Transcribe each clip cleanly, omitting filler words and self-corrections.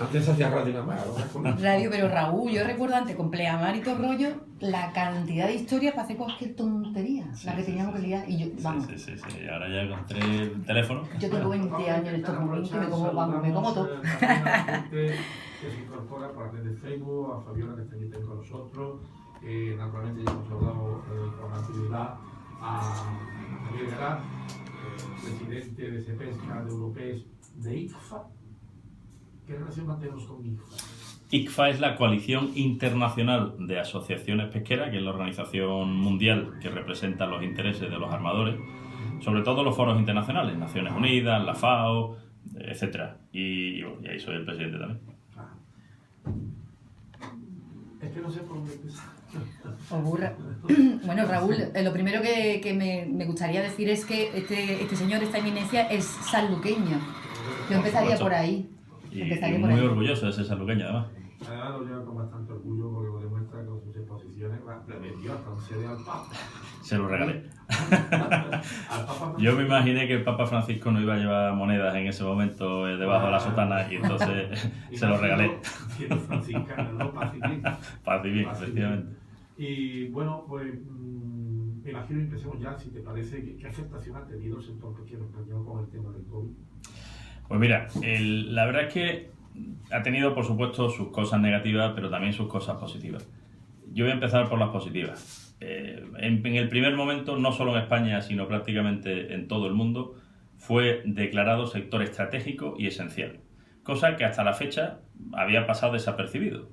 Antes hacía radio nada más, ¿no? Radio, pero Raúl, yo recuerdo antes con Pleamar y todo rollo, la cantidad de historias para hacer cualquier tontería, la que teníamos que liar. Y yo, vamos. Sí. Ahora ya encontré el teléfono. Yo tengo 20 años en estos momentos y me como todo. Que se incorpora por la red de Facebook, a Fabiola que está aquí con nosotros. Naturalmente ya hemos hablado con anterioridad a Javier Galán, presidente de Cepesca, de Europees, de ICFA. ¿Qué relación mantenemos con ICFA? ICFA es la Coalición Internacional de Asociaciones Pesqueras, que es la organización mundial que representa los intereses de los armadores, sobre todo los foros internacionales, Naciones Unidas, la FAO, etc. Y ahí soy el presidente también. Es que no sé por dónde empezar. Bueno, Raúl, lo primero que me gustaría decir es que este señor, esta eminencia, es sanluqueño. Yo empezaría por ahí. Y muy orgulloso de ser sanluqueño, además. Además lo lleva con bastante orgullo porque lo demuestra con sus exposiciones. Le vendió hasta un CD al Papa. Se lo regalé. Al Papa Yo me imaginé que el Papa Francisco no iba a llevar monedas en ese momento debajo de la sotana y entonces se lo regalé. Siendo franciscano, ¿no? Paz y bien. Paz y bien, efectivamente. Y bueno, pues me imagino y empecemos ya, si te parece, ¿qué afectación ha tenido el sector pesquero español con el tema del COVID? Pues mira, la verdad es que ha tenido, por supuesto, sus cosas negativas, pero también sus cosas positivas. Yo voy a empezar por las positivas. En el primer momento, no solo en España, sino prácticamente en todo el mundo, fue declarado sector estratégico y esencial, cosa que hasta la fecha había pasado desapercibido.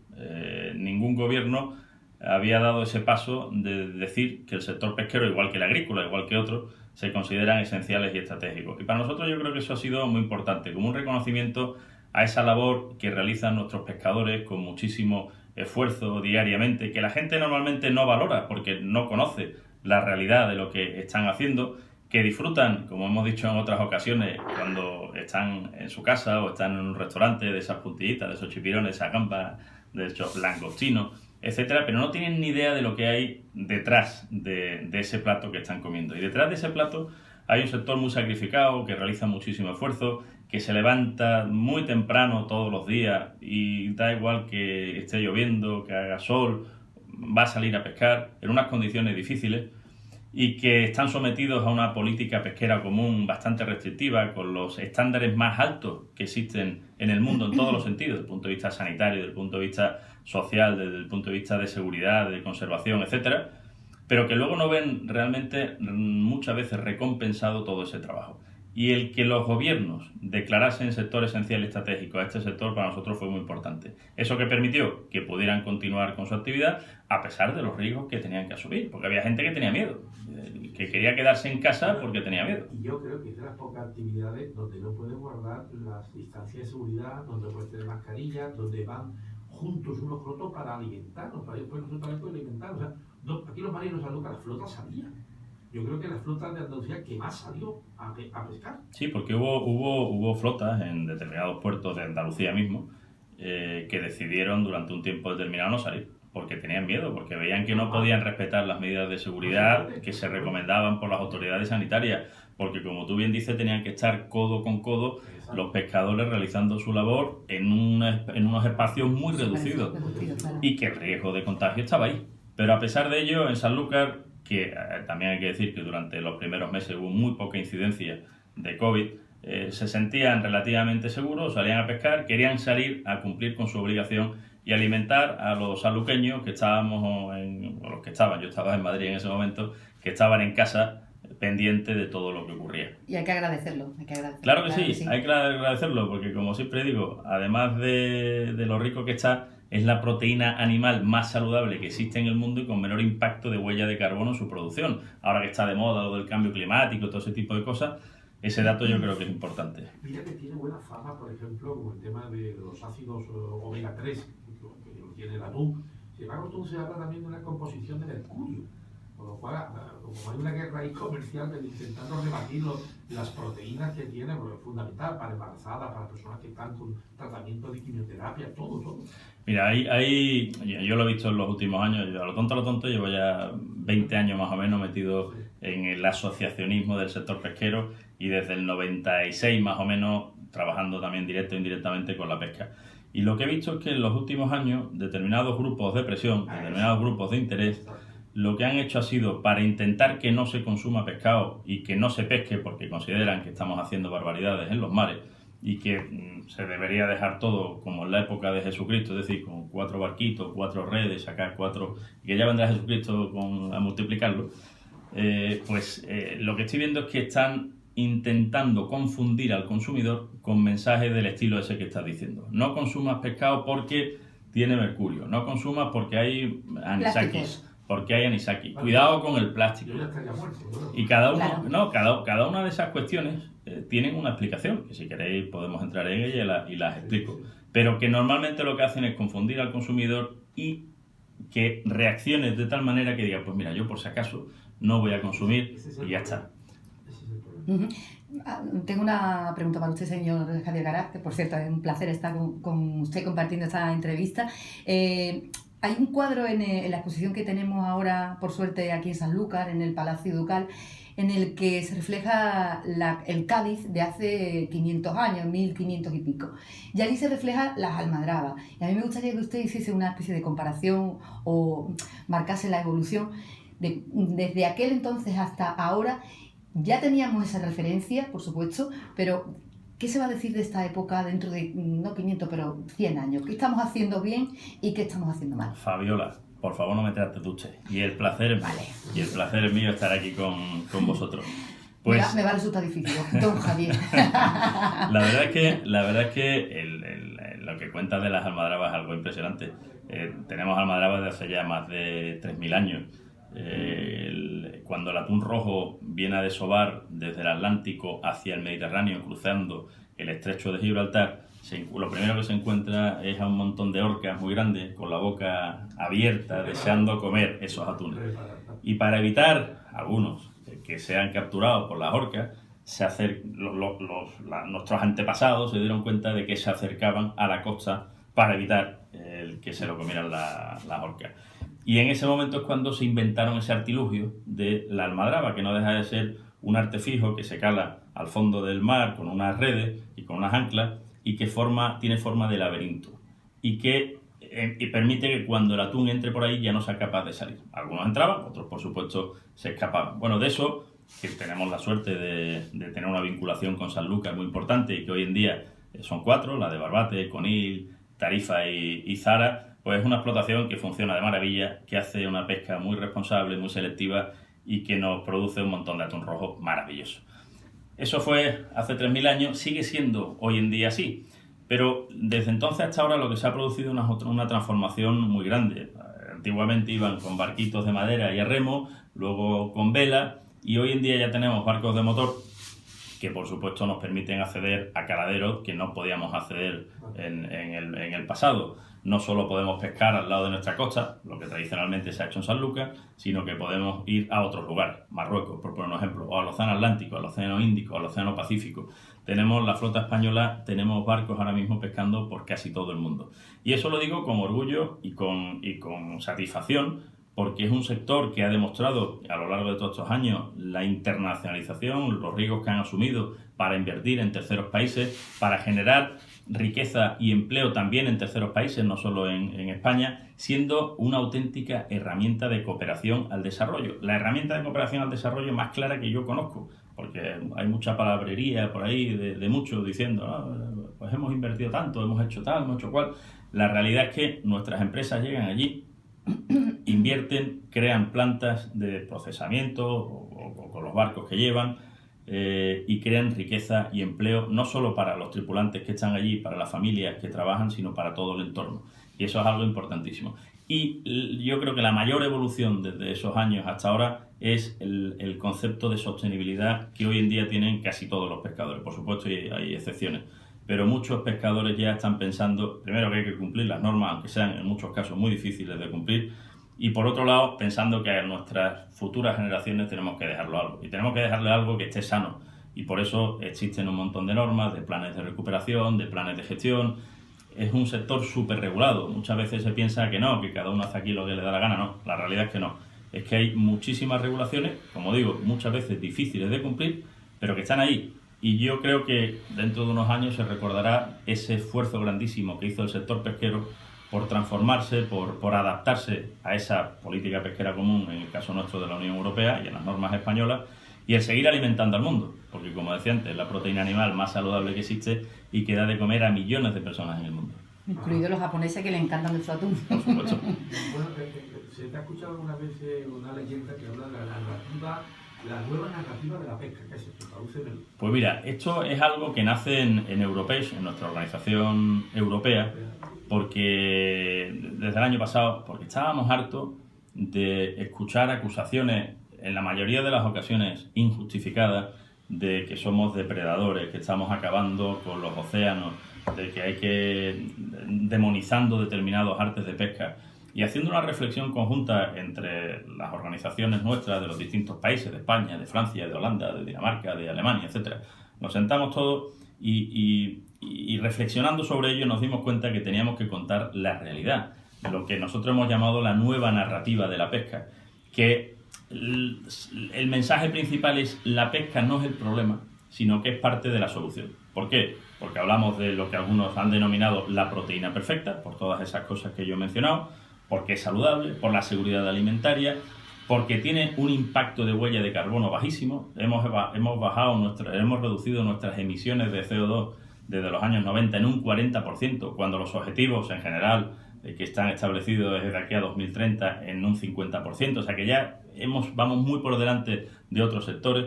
Ningún gobierno había dado ese paso de decir que el sector pesquero, igual que el agrícola, igual que otros, se consideran esenciales y estratégicos. Y para nosotros yo creo que eso ha sido muy importante, como un reconocimiento a esa labor que realizan nuestros pescadores con muchísimo esfuerzo diariamente, que la gente normalmente no valora porque no conoce la realidad de lo que están haciendo, que disfrutan, como hemos dicho en otras ocasiones, cuando están en su casa o están en un restaurante, de esas puntillitas, de esos chipirones, de esas gambas, de esos langostinos, etcétera, pero no tienen ni idea de lo que hay detrás de ese plato que están comiendo. Y detrás de ese plato hay un sector muy sacrificado, que realiza muchísimo esfuerzo, que se levanta muy temprano todos los días y da igual que esté lloviendo, que haga sol, va a salir a pescar en unas condiciones difíciles y que están sometidos a una política pesquera común bastante restrictiva, con los estándares más altos que existen en el mundo en todos los sentidos, desde el punto de vista sanitario, desde el punto de vista social, desde el punto de vista de seguridad, de conservación, etcétera, pero que luego no ven realmente muchas veces recompensado todo ese trabajo. Y el que los gobiernos declarasen sector esencial y estratégico a este sector para nosotros fue muy importante. Eso que permitió que pudieran continuar con su actividad a pesar de los riesgos que tenían que asumir, porque había gente que tenía miedo, que quería quedarse en casa porque tenía miedo. Y yo creo que es de las pocas actividades donde no puedes guardar las distancias de seguridad, donde puedes tener mascarillas, donde van juntos unos con otros para alimentarnos, para después nosotros para alimentar. O sea, aquí los marinos a la flota salía. Yo creo que la flota de Andalucía que más salió a pescar. Sí, porque hubo flotas en determinados puertos de Andalucía mismo que decidieron durante un tiempo determinado no salir, porque tenían miedo, porque veían que no podían respetar las medidas de seguridad que se recomendaban por las autoridades sanitarias, porque como tú bien dices, tenían que estar codo con codo los pescadores realizando su labor en unos espacios muy reducidos y que el riesgo de contagio estaba ahí. Pero a pesar de ello, en Sanlúcar, que también hay que decir que durante los primeros meses hubo muy poca incidencia de COVID, se sentían relativamente seguros, salían a pescar, querían salir a cumplir con su obligación y alimentar a los sanluqueños que estábamos yo estaba en Madrid en ese momento, que estaban en casa pendientes de todo lo que ocurría. Y hay que agradecerlo. Claro que sí, hay que agradecerlo, porque como siempre digo, además de lo rico que está, es la proteína animal más saludable que existe en el mundo y con menor impacto de huella de carbono en su producción. Ahora que está de moda lo del cambio climático, todo ese tipo de cosas, ese dato yo creo que es importante. Mira que tiene buena fama, por ejemplo, como el tema de los ácidos omega 3, que lo tiene el atún. Sin embargo, el atún se habla también de una composición de mercurio. Con lo cual, como hay una guerra ahí comercial intentando rebatir las proteínas que tiene, porque es fundamental para embarazadas, para personas que están con tratamiento de quimioterapia, todo. Mira, yo lo he visto en los últimos años, yo a lo tonto llevo ya 20 años más o menos metido en el asociacionismo del sector pesquero y desde el 96 más o menos trabajando también directo e indirectamente con la pesca. Y lo que he visto es que en los últimos años determinados grupos de presión, determinados grupos de interés, lo que han hecho ha sido, para intentar que no se consuma pescado y que no se pesque porque consideran que estamos haciendo barbaridades en los mares y que se debería dejar todo como en la época de Jesucristo, es decir, con 4 barquitos, 4 redes, sacar 4, y que ya vendrá Jesucristo a multiplicarlo, lo que estoy viendo es que están intentando confundir al consumidor con mensajes del estilo ese que estás diciendo. No consumas pescado porque tiene mercurio, no consumas porque hay anisakis. Porque hay anisakis. Cuidado con el plástico. Y cada uno, cada una de esas cuestiones tienen una explicación, que si queréis podemos entrar en ella y las explico. Pero que normalmente lo que hacen es confundir al consumidor y que reaccione de tal manera que diga, pues mira, yo por si acaso no voy a consumir y ya está. Tengo una pregunta para usted, señor Javier Garat, que por cierto es un placer estar con usted compartiendo esta entrevista. Hay un cuadro en la exposición que tenemos ahora, por suerte, aquí en Sanlúcar, en el Palacio Ducal, en el que se refleja el Cádiz de hace 500 años, 1500 y pico. Y allí se refleja las almadrabas. Y a mí me gustaría que usted hiciese una especie de comparación o marcase la evolución desde aquel entonces hasta ahora. Ya teníamos esa referencia, por supuesto, pero ¿qué se va a decir de esta época dentro de, no 500, pero 100 años? ¿Qué estamos haciendo bien y qué estamos haciendo mal? Fabiola, por favor no me trates de usted. Y el placer es mío. Vale. Y el placer es mío estar aquí con vosotros. Pues, me va a resultar difícil, don Javier. La verdad es que lo que cuentas de las almadrabas es algo impresionante. Tenemos almadrabas de hace ya más de 3.000 años. Cuando el atún rojo viene a desovar desde el Atlántico hacia el Mediterráneo, cruzando el estrecho de Gibraltar, lo primero que se encuentra es a un montón de orcas muy grandes con la boca abierta deseando comer esos atunes. Y para evitar algunos que sean capturados por las orcas, nuestros antepasados se dieron cuenta de que se acercaban a la costa para evitar que se lo comieran las orcas. Y en ese momento es cuando se inventaron ese artilugio de la almadraba, que no deja de ser un artefijo que se cala al fondo del mar con unas redes y con unas anclas y que tiene forma de laberinto y que permite que cuando el atún entre por ahí ya no sea capaz de salir. Algunos entraban, otros por supuesto se escapaban. Bueno, de eso, que tenemos la suerte de tener una vinculación con Sanlúcar muy importante y que hoy en día son 4, la de Barbate, Conil, Tarifa y Zara, pues es una explotación que funciona de maravilla, que hace una pesca muy responsable, muy selectiva y que nos produce un montón de atún rojo maravilloso. Eso fue hace 3.000 años, sigue siendo hoy en día así, pero desde entonces hasta ahora lo que se ha producido es una transformación muy grande. Antiguamente iban con barquitos de madera y a remo, luego con vela, y hoy en día ya tenemos barcos de motor que por supuesto nos permiten acceder a caladeros que no podíamos acceder en el pasado. No solo podemos pescar al lado de nuestra costa, lo que tradicionalmente se ha hecho en Sanlúcar, sino que podemos ir a otros lugares, Marruecos, por poner un ejemplo, o al Océano Atlántico, al Océano Índico, al Océano Pacífico. Tenemos la flota española, tenemos barcos ahora mismo pescando por casi todo el mundo. Y eso lo digo con orgullo y con satisfacción, porque es un sector que ha demostrado a lo largo de todos estos años la internacionalización, los riesgos que han asumido para invertir en terceros países, para generar riqueza y empleo también en terceros países, no solo en España, siendo una auténtica herramienta de cooperación al desarrollo. La herramienta de cooperación al desarrollo más clara que yo conozco, porque hay mucha palabrería por ahí de muchos diciendo, pues hemos invertido tanto, hemos hecho tal, hemos hecho cual. La realidad es que nuestras empresas llegan allí, invierten, crean plantas de procesamiento o con los barcos que llevan, y crean riqueza y empleo no solo para los tripulantes que están allí, para las familias que trabajan, sino para todo el entorno. Y eso es algo importantísimo. Y yo creo que la mayor evolución desde esos años hasta ahora es el concepto de sostenibilidad que hoy en día tienen casi todos los pescadores. Por supuesto hay excepciones, pero muchos pescadores ya están pensando, primero, que hay que cumplir las normas, aunque sean en muchos casos muy difíciles de cumplir, y por otro lado, pensando que a nuestras futuras generaciones tenemos que dejarlo algo, y tenemos que dejarle algo que esté sano, y por eso existen un montón de normas, de planes de recuperación, de planes de gestión. Es un sector súper regulado. Muchas veces se piensa que no, que cada uno hace aquí lo que le da la gana. No, la realidad es que no. Es que hay muchísimas regulaciones, como digo, muchas veces difíciles de cumplir, pero que están ahí. Y yo creo que dentro de unos años se recordará ese esfuerzo grandísimo que hizo el sector pesquero por transformarse, por adaptarse a esa política pesquera común, en el caso nuestro de la Unión Europea y en las normas españolas, y el seguir alimentando al mundo, porque como decía antes, es la proteína animal más saludable que existe y que da de comer a millones de personas en el mundo. Incluidos los japoneses que le encantan nuestro atún. Por supuesto. Bueno, ¿se te ha escuchado alguna vez una leyenda que habla de la nueva narrativa de la pesca? ¿Qué es esto? Tradúcemelo. Pues mira, esto es algo que nace en Europeis, en nuestra organización europea, porque desde el año pasado, porque estábamos hartos de escuchar acusaciones, en la mayoría de las ocasiones injustificadas, de que somos depredadores, que estamos acabando con los océanos, de que hay que demonizando determinados artes de pesca. Y haciendo una reflexión conjunta entre las organizaciones nuestras de los distintos países, de España, de Francia, de Holanda, de Dinamarca, de Alemania, etc., nos sentamos todos y reflexionando sobre ello nos dimos cuenta que teníamos que contar la realidad, lo que nosotros hemos llamado la nueva narrativa de la pesca, que el mensaje principal es: la pesca no es el problema, sino que es parte de la solución. ¿Por qué? Porque hablamos de lo que algunos han denominado la proteína perfecta, por todas esas cosas que yo he mencionado, porque es saludable, por la seguridad alimentaria, porque tiene un impacto de huella de carbono bajísimo. Hemos reducido nuestras emisiones de CO2 desde los años 90 en un 40%, cuando los objetivos en general que están establecidos desde aquí a 2030 en un 50%, o sea que ya vamos muy por delante de otros sectores.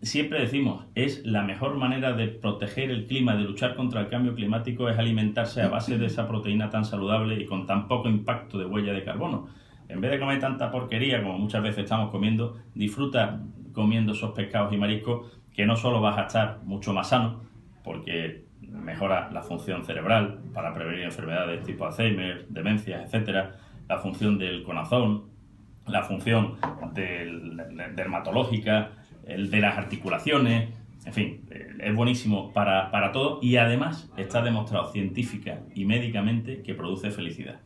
Siempre decimos, es la mejor manera de proteger el clima, de luchar contra el cambio climático, es alimentarse a base de esa proteína tan saludable y con tan poco impacto de huella de carbono. En vez de comer tanta porquería como muchas veces estamos comiendo, disfruta comiendo esos pescados y mariscos, que no solo vas a estar mucho más sano, porque mejora la función cerebral para prevenir enfermedades tipo Alzheimer, demencias, etcétera, la función del corazón, la función dermatológica, el de las articulaciones, en fin, es buenísimo para todo y además está demostrado científica y médicamente que produce felicidad.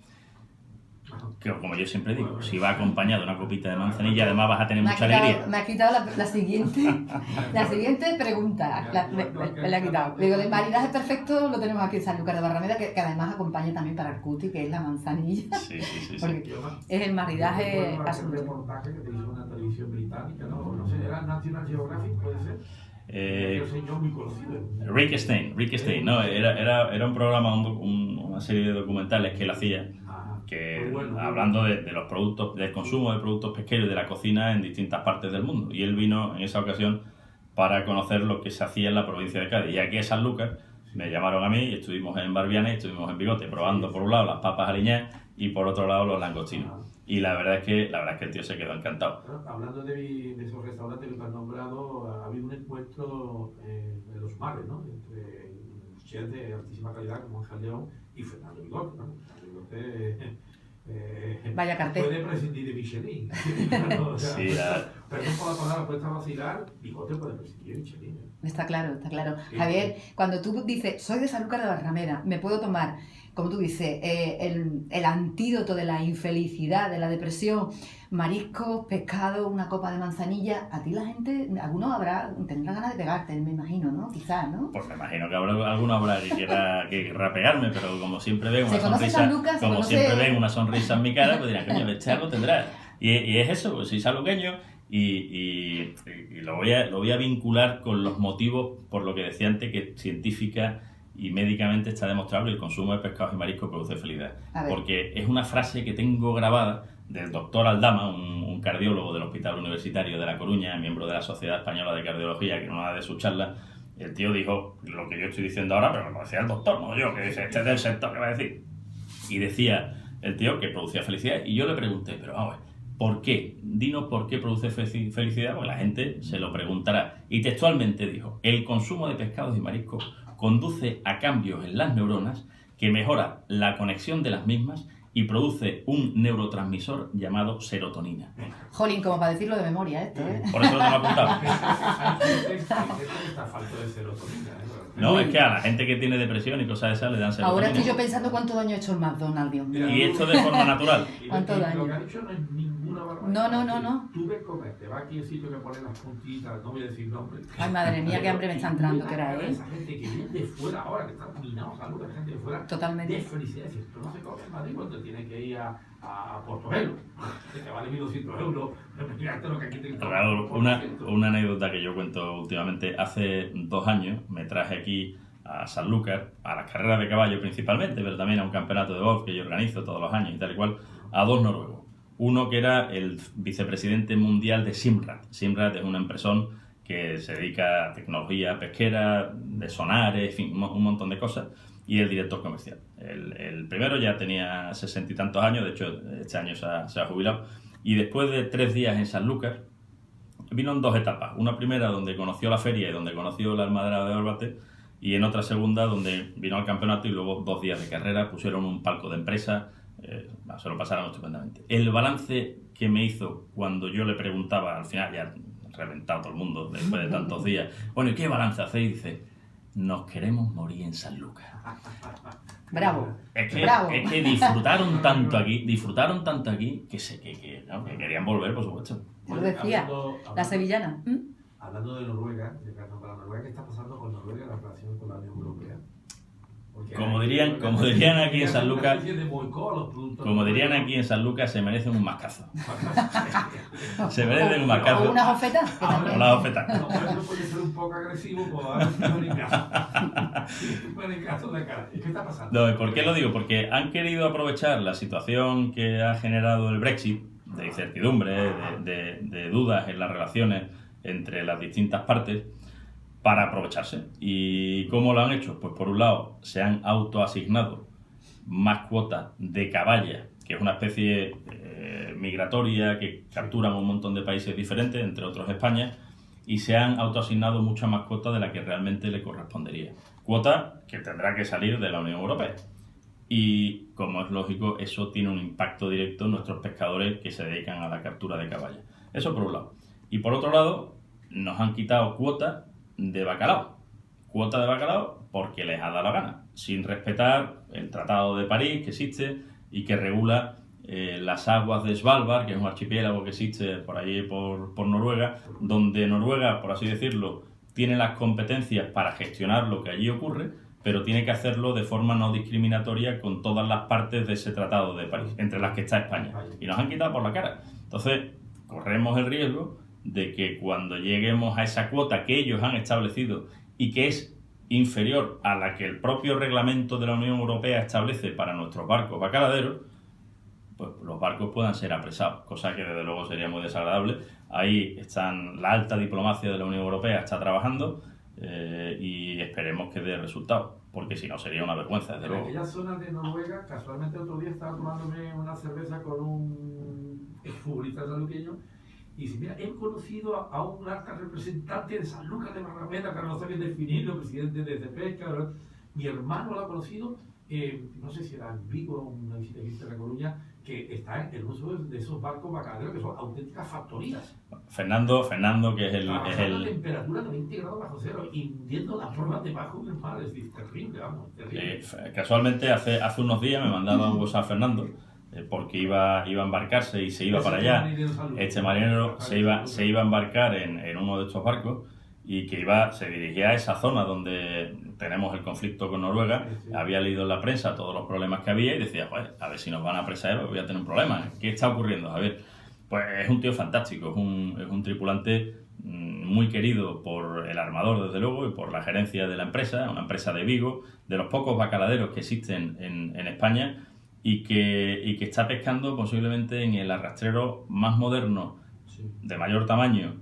Que, como yo siempre digo, si va acompañado de una copita de manzanilla, además vas a tener mucha alegría. Me ha quitado la siguiente pregunta. Me la ha quitado. Digo, de maridaje perfecto lo tenemos aquí en Sanlúcar de Barrameda, que además acompaña también para el cuti, que es la manzanilla. Sí. Porque es el maridaje absoluto. Un reportaje que te hizo una televisión británica, no sé, era National Geographic, puede ser. Un señor muy conocido. Rick Stein, ¿no? Era un programa, una serie de documentales que él hacía, que hablando de los productos, del consumo de productos pesqueros y de la cocina en distintas partes del mundo. Y él vino en esa ocasión para conocer lo que se hacía en la provincia de Cádiz. Y aquí en Sanlúcar me llamaron a mí y estuvimos en Barbiana y estuvimos en Bigote probando por un lado las papas aliñadas y por otro lado los langostinos. Y la verdad es que el tío se quedó encantado. Bueno, hablando de esos restaurantes que te han nombrado, ha habido un encuentro en los mares, ¿no? Entre chefs de altísima calidad como Ángel León y Fernando Bigote, ¿no? Bigote, vaya cartel. Puede prescindir de Michelin. ¿No? O sea, perdón por la palabra, puede vacilar, Bigote puede prescindir de Michelin. Está claro. Javier, cuando tú dices, soy de Sanlúcar de Barrameda, me puedo tomar, como tú dices, el antídoto de la infelicidad, de la depresión, mariscos, pescado, una copa de manzanilla, a ti la gente, algunos tendrá ganas de pegarte, me imagino, ¿no? Quizás, ¿no? Pues me imagino que alguno habrá que querrá pegarme, pero como siempre ven una sonrisa en mi cara, pues dirán, coño, este algo tendrá. Y es eso, pues soy sanluqueño y lo voy a vincular con los motivos, por lo que decía antes, que científica y médicamente está demostrado que el consumo de pescados y mariscos produce felicidad. Porque es una frase que tengo grabada del doctor Aldama, un cardiólogo del Hospital Universitario de La Coruña, miembro de la Sociedad Española de Cardiología, que en una de sus charlas, el tío dijo lo que yo estoy diciendo ahora, pero lo decía el doctor, no yo, que dice, este es del sector, ¿qué va a decir? Y decía el tío que producía felicidad, y yo le pregunté, pero vamos a ver, ¿por qué? Dinos por qué produce felicidad, porque la gente se lo preguntará. Y textualmente dijo, el consumo de pescados y mariscos conduce a cambios en las neuronas que mejora la conexión de las mismas y produce un neurotransmisor llamado serotonina. Jolín, como para decirlo de memoria, ¿eh? Por eso lo tengo apuntado. Está falto de serotonina, No, es que a la gente que tiene depresión y cosas de esas le dan serotonina. Ahora estoy yo pensando cuánto daño ha hecho el McDonald's, Dios mío. Y esto de forma natural. ¿Cuánto daño? Lo que ha dicho no es ninguna una barbaridad. No. Tú ves comer, te va aquí el sitio que pone las puntitas, no voy a decir nombre. Ay, madre mía, qué hambre me está entrando, que era, ¿eh? Esa gente que viene de fuera ahora, que está minado salud, la gente de fuera. Totalmente. De felicidad. Si esto no se come en Madrid cuando tienes que ir a Portobelo, que te vale 1.200 euros. Fíjate lo que aquí te Claro, una anécdota que yo cuento últimamente. Hace 2 años me traje aquí a Sanlúcar, a las carreras de caballo principalmente, pero también a un campeonato de golf que yo organizo todos los años y tal y cual, a 2 noruegos. Uno que era el vicepresidente mundial de Simrad. Simrad es una empresón que se dedica a tecnología pesquera, de sonares, en fin, un montón de cosas, y el director comercial. El primero ya tenía 60 y tantos años, de hecho este año se ha jubilado, y después de 3 días en Sanlúcar, vino en 2 etapas. Una primera donde conoció la feria y donde conoció la almadraba de Barbate, y en otra segunda donde vino al campeonato y luego 2 días de carrera, pusieron un palco de empresa, se lo pasaron estupendamente. El balance que me hizo cuando yo le preguntaba, al final ya reventado todo el mundo después de tantos días, bueno, ¿y qué balance hacéis? Dice, nos queremos morir en Sanlúcar. Bravo. Es Bravo. que disfrutaron tanto aquí que querían volver, por supuesto. Te lo decía, Hablando- la sevillana. Hablando de Noruega, de Carlos para Noruega, ¿qué está pasando con Noruega en la relación con la Unión Europea? Porque Como hay- dirían aquí en Sanlúcar, una especie de boicot a los productos como dirían noruegos. aquí en Sanlúcar, se merecen un mascazo. Se O merecen un mascazo. unas ofertas. que también. Una oferta. No, por eso puede ser un poco agresivo, pues a ver si no le caso de cara. ¿Qué está pasando? No, ¿y por qué lo digo? Porque han querido aprovechar la situación que ha generado el Brexit, de incertidumbre, de dudas en las relaciones entre las distintas partes, para aprovecharse. ¿Y cómo lo han hecho? Pues por un lado se han autoasignado más cuotas de caballa, que es una especie migratoria que capturan un montón de países diferentes, entre otros España, y se han autoasignado mucha más cuota de la que realmente le correspondería. Cuota que tendrá que salir de la Unión Europea. Y, como es lógico, eso tiene un impacto directo en nuestros pescadores que se dedican a la captura de caballa. Eso por un lado. Y por otro lado, nos han quitado cuota de bacalao. Cuota de bacalao porque les ha dado la gana, sin respetar el Tratado de París que existe y que regula las aguas de Svalbard, que es un archipiélago que existe por allí por Noruega, donde Noruega, por así decirlo, tiene las competencias para gestionar lo que allí ocurre, pero tiene que hacerlo de forma no discriminatoria con todas las partes de ese Tratado de París, entre las que está España. Y nos han quitado por la cara. Entonces, corremos el riesgo de que cuando lleguemos a esa cuota que ellos han establecido y que es inferior a la que el propio reglamento de la Unión Europea establece para nuestros barcos bacaladeros, pues los barcos puedan ser apresados, cosa que desde luego sería muy desagradable. Ahí están, la alta diplomacia de la Unión Europea está trabajando y esperemos que dé resultados, porque si no sería una vergüenza, desde En luego. aquellas zonas de Noruega, casualmente otro día estaba tomándome una cerveza con un exfutbolista sanluqueño y dice, mira, he conocido a un alta representante de Sanlúcar de Barrameda, que no sabía definirlo, presidente de Pesca, ¿verdad? Mi hermano lo ha conocido, no sé si era en Vigo o una visita que hice a La Coruña, que está en el uso de esos barcos bacaladeros que son auténticas factorías. Fernando, que es Trabajando a temperatura de 20 grados bajo cero, y hundiendo las pruebas debajo del mar, es decir, terrible, vamos, terrible. Casualmente hace unos días me mandaba un WhatsApp Fernando, porque iba a embarcarse y se iba para allá. Este marinero se iba a embarcar en uno de estos barcos y que se dirigía a esa zona donde tenemos el conflicto con Noruega. Sí. Había leído en la prensa todos los problemas que había y decía, pues a ver si nos van a apresar, voy a tener un problema. ¿Qué está ocurriendo? A ver, pues es un tío fantástico, es un tripulante muy querido por el armador, desde luego, y por la gerencia de la empresa, una empresa de Vigo, de los pocos bacaladeros que existen en España, y que está pescando posiblemente en el arrastrero más moderno, Sí. de mayor tamaño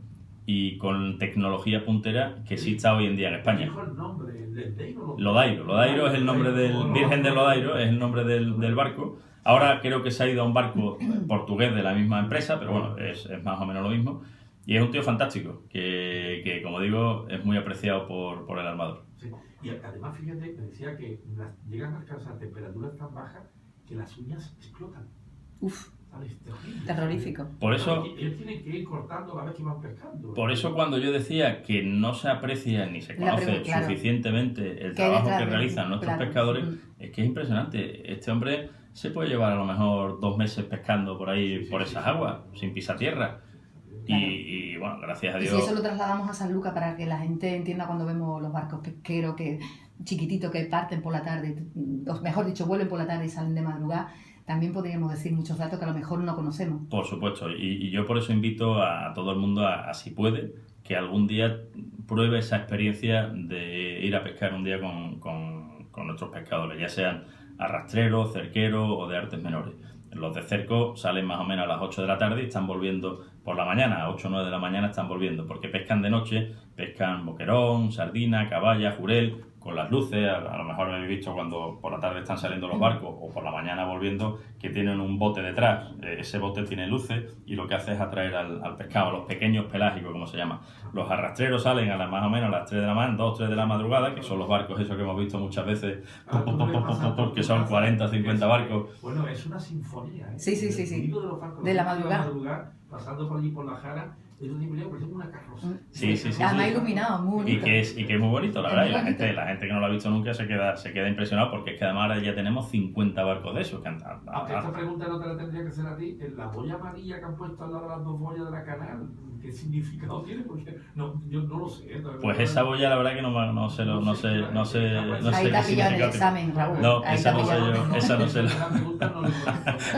y con tecnología puntera que exista hoy en día en España. Dijo el nombre, el del Deiro. Lodairo es el nombre del Virgen de Lodairo, es el nombre del barco. Ahora creo que se ha ido a un barco portugués de la misma empresa, pero bueno, es más o menos lo mismo. Y es un tío fantástico, que como digo, es muy apreciado por el armador. Sí. Y además, fíjate, me decía que llegan a alcanzar temperaturas tan bajas que las uñas explotan. Uf, ¿Sabes? Terrible. terrorífico. Por eso, Ellos tienen que ir cortando cada vez que van pescando. por eso cuando yo decía que no se aprecia ni se conoce claro. suficientemente el Que hay trabajo detrás que de- realizan nuestros claro. pescadores, es que es impresionante. Este hombre se puede llevar a lo mejor 2 meses pescando por ahí, Sí, por sí, esas sí. aguas, sin pisar tierra. Claro. Y bueno, gracias a Y Dios. si eso lo trasladamos a San Lucas para que la gente entienda cuando vemos los barcos pesqueros que chiquititos que parten por la tarde, o mejor dicho, vuelven por la tarde y salen de madrugada, también podríamos decir muchos datos que a lo mejor no conocemos. Por supuesto, y yo por eso invito a todo el mundo a si puede, que algún día pruebe esa experiencia de ir a pescar un día con nuestros pescadores, ya sean arrastreros, cerqueros o de artes menores. Los de cerco salen más o menos a las 8 de la tarde y están volviendo por la mañana, a 8 o 9 de la mañana están volviendo, porque pescan de noche, pescan boquerón, sardina, caballa, jurel, con las luces. A lo mejor habéis visto cuando por la tarde están saliendo los barcos o por la mañana volviendo, que tienen un bote detrás. Ese bote tiene luces y lo que hace es atraer al pescado, los pequeños pelágicos, como se llama. Los arrastreros salen a las más o menos a las 3 de la mañana, 2 o 3 de la madrugada, que son los barcos esos que hemos visto muchas veces, que son 40 o 50 barcos. Bueno, es una sinfonía, ¿eh? Sí, sí, sí, El sí. sonido de los barcos De la madrugada. pasando por allí por la Jara, es un tipo parece una carroza. Sí. Además iluminado, muy Y bonito. que es muy bonito, la Es verdad. muy Y bonito. la gente que no lo ha visto nunca se queda impresionado, porque es que además ahora ya tenemos 50 barcos de esos. Aunque esta pregunta no te la tendría que hacer a ti, en la boya amarilla que han puesto al lado de las 2 boyas de la canal, ¿qué significado tiene? Porque yo no lo sé. Pues esa boya la verdad que no sé Ahí te qué ha pillado en el significado examen, Raúl. No, Ahí esa te ha no sé pillado. yo, esa no sé.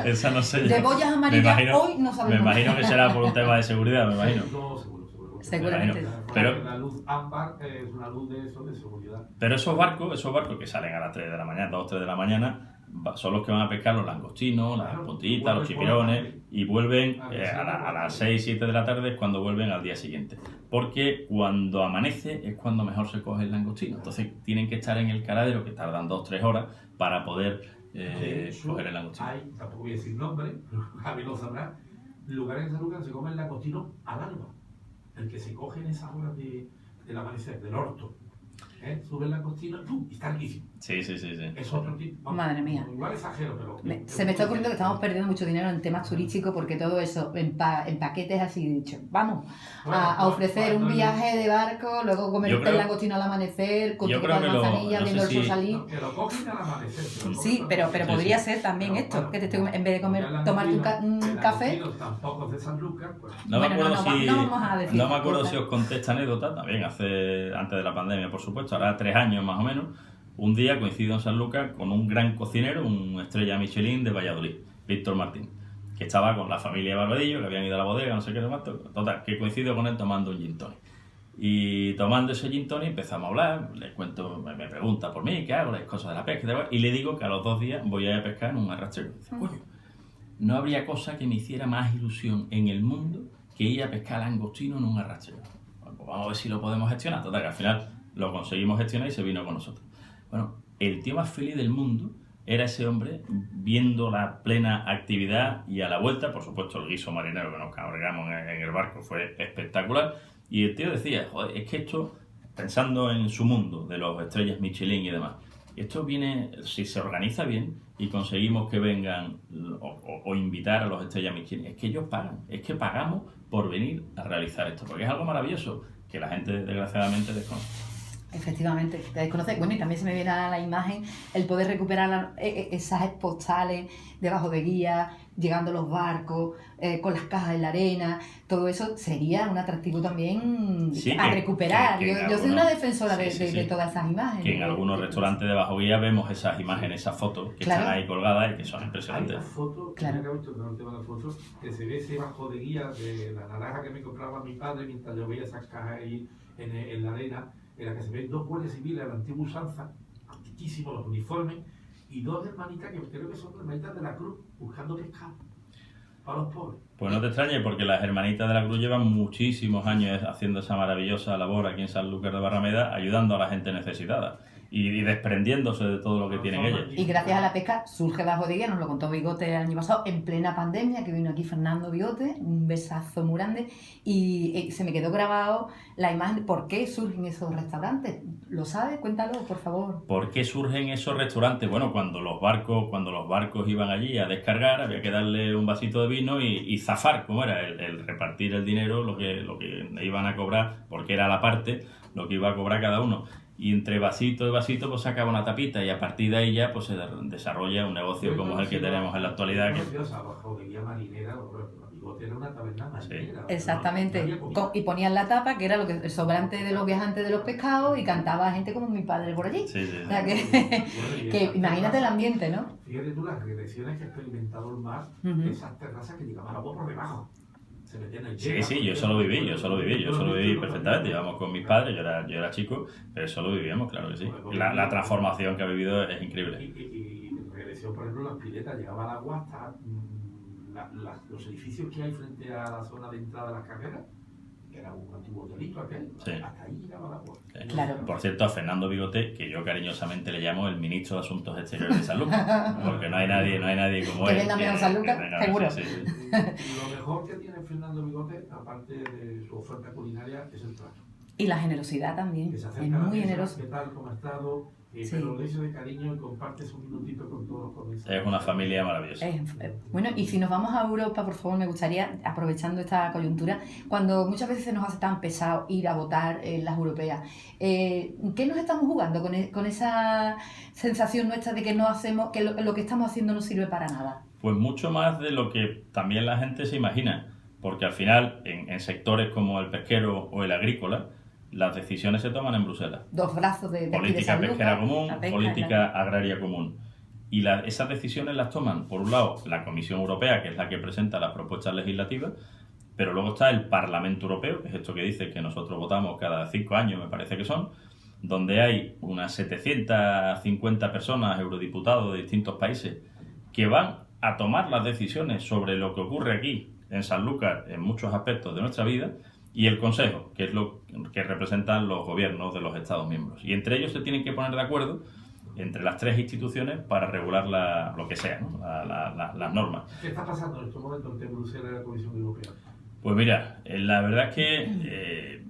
Esa no sé yo. De boyas amarillas hoy no Me sabemos. imagino que será por un tema de seguridad, me imagino. No, seguro. Seguramente. Pero- La luz ámbar es una luz de seguridad. Pero esos barcos que salen a las 3 de la mañana, 2 o 3 de la mañana, son los que van a pescar los langostinos, las Claro, puntitas, los vuelven por chipirones, la tarde. y vuelven A las a 7 a las 6, 7 de la tarde es cuando vuelven al día siguiente. Porque cuando amanece es cuando mejor se coge el langostino. Entonces tienen que estar en el caladero, que tardan 2 o 3 horas, para poder De hecho, coger el langostino. hay, tampoco voy a decir nombre, Javi lo sabrá, lugares en San Lucas se come el langostino al alba. El que se coge en esas horas del amanecer, del orto. Sube el langostino ¡pum! Y está riquísimo. Sí. Es otro tipo. Vamos, Madre mía. Igual exagero, pero. Se me está ocurriendo que estamos perdiendo mucho dinero en temas turísticos porque todo eso en paquetes así dicho. Vamos a ofrecer un viaje de barco, luego Yo comerte creo- el langostino al amanecer, con yo tu creo copa de que manzanilla, no sé viendo el sol si- salir. No, que lo cogen al amanecer. Sí, pero Sí, podría sí. ser también Pero, esto, bueno, que te estoy, en vez de comer, porque el tomarte langostino- un el café. langostino tampoco es de San Lucas, pues. No Bueno, me acuerdo no vamos a decir no me acuerdo cosas. si os conté esta anécdota, también antes de la pandemia, por supuesto, ahora 3 años más o menos. Un día coincido en San Lucas con un gran cocinero, un estrella Michelin de Valladolid, Víctor Martín, que estaba con la familia de Barbadillo, que habían ido a la bodega, no sé qué demás. Total, que coincido con él tomando un gin tonic. Y tomando ese gin tonic empezamos a hablar, le cuento, me pregunta por mí, qué hago, las cosas de la pesca y tal, y le digo que a los 2 días voy a ir a pescar en un arrastrero. Dice, coño, no habría cosa que me hiciera más ilusión en el mundo que ir a pescar langostino en un arrastrero. Bueno, pues vamos a ver si lo podemos gestionar. Total, que al final lo conseguimos gestionar y se vino con nosotros. Bueno, el tío más feliz del mundo era ese hombre viendo la plena actividad, y a la vuelta, por supuesto, el guiso marinero que nos cargamos en el barco fue espectacular. Y el tío decía, joder, es que esto, pensando en su mundo de los estrellas Michelin y demás, esto viene, si se organiza bien y conseguimos que vengan o invitar a los estrellas Michelin, es que ellos pagan, es que pagamos por venir a realizar esto, porque es algo maravilloso que la gente desgraciadamente desconoce. Efectivamente, te desconoce. Bueno, y también se me viene a la imagen el poder recuperar esas postales debajo de guía, llegando los barcos, con las cajas en la arena. Todo eso sería un atractivo también Sí, a que- recuperar. que en Yo soy algunos- una defensora de, sí, de- sí, de sí. todas esas imágenes. Que en algunos restaurantes de bajo guía vemos esas imágenes, esas fotos que Claro. están ahí colgadas y que son Hay impresionantes. una foto, Claro. que he visto con el tema de las fotos, que se ve ese bajo de guía de la naranja que me compraba mi padre mientras yo veía esas cajas ahí en la arena, en la que se ven 2 guardias civiles a la antigua usanza, antiquísimos los uniformes, y 2 hermanitas que creo que son hermanitas de la Cruz, buscando pescado para los pobres. Pues no te extrañes, porque las hermanitas de la Cruz llevan muchísimos años haciendo esa maravillosa labor aquí en Sanlúcar de Barrameda, ayudando a la gente necesitada y desprendiéndose de todo lo que tienen ellas. Y gracias a la pesca surge Bajo de Guía, nos lo contó Bigote el año pasado, en plena pandemia, que vino aquí Fernando Bigote, un besazo muy grande, y se me quedó grabado la imagen de por qué surgen esos restaurantes. ¿Lo sabes? Cuéntalo, por favor. ¿Por qué surgen esos restaurantes? Bueno, cuando los barcos iban allí a descargar, había que darle un vasito de vino y zafar, como era, el repartir el dinero, lo que iban a cobrar, porque era la parte, lo que iba a cobrar cada uno. y entre vasito y vasito pues se acaba una tapita y a partir de ahí ya pues se desarrolla un negocio como es el que tenemos en la actualidad. Bajo de guía marinera, Bigote era una taberna marinera. Exactamente, y ponían la tapa, que era lo que el sobrante de los viajantes de los pescados, y cantaba gente como mi padre por allí. Sí, sí. O sea que imagínate el ambiente, ¿no? Fíjate tú las regresiones que ha experimentado el mar, esas terrazas que llegaban a agua por debajo. Sí, yo eso lo viví perfectamente. Íbamos con mis padres, yo era chico, pero eso lo vivíamos, claro que sí. La transformación que ha vivido es increíble. Y en regresión, por ejemplo, las piletas, llegaba al agua hasta los edificios que hay frente a la zona de entrada de las carreras, que era un antiguo hotelito aquel, sí. Hasta ahí llegaba el agua. Sí. Claro. Por cierto, a Fernando Bigote, que yo cariñosamente le llamo el ministro de Asuntos Exteriores de San Lucas, porque no hay nadie como él. Que venga a San Lucas, seguro. Sí. Lo mejor que tiene Fernando Bigote, aparte de su oferta culinaria, es el trato. Y la generosidad también, Que se es acerca muy a la mesa, generoso. ¿Qué tal? ¿Cómo ha estado? Sí. Pero lo dice de cariño y compartes un minutito con todos los comensales. Es una familia maravillosa. Bueno, y si nos vamos a Europa, por favor, me gustaría, aprovechando esta coyuntura, cuando muchas veces se nos hace tan pesado ir a votar en las europeas, ¿qué nos estamos jugando con esa sensación nuestra de que no hacemos, que lo que estamos haciendo no sirve para nada? Pues mucho más de lo que también la gente se imagina, porque al final, en sectores como el pesquero o el agrícola, las decisiones se toman en Bruselas. Dos brazos de política pesquera común, pesca, política agraria común. Y esas decisiones las toman, por un lado, la Comisión Europea, que es la que presenta las propuestas legislativas, pero luego está el Parlamento Europeo, que es esto que dice que nosotros votamos cada 5 años, me parece que son, donde hay unas 750 personas, eurodiputados de distintos países, que van a tomar las decisiones sobre lo que ocurre aquí, en Sanlúcar, en muchos aspectos de nuestra vida, y el Consejo, que es lo que representan los gobiernos de los Estados miembros. Y entre ellos se tienen que poner de acuerdo, entre las 3 instituciones, para regular lo que sea, ¿no? las normas. ¿Qué está pasando en estos momentos entre Bruselas y la Comisión Europea? Pues mira, la verdad es que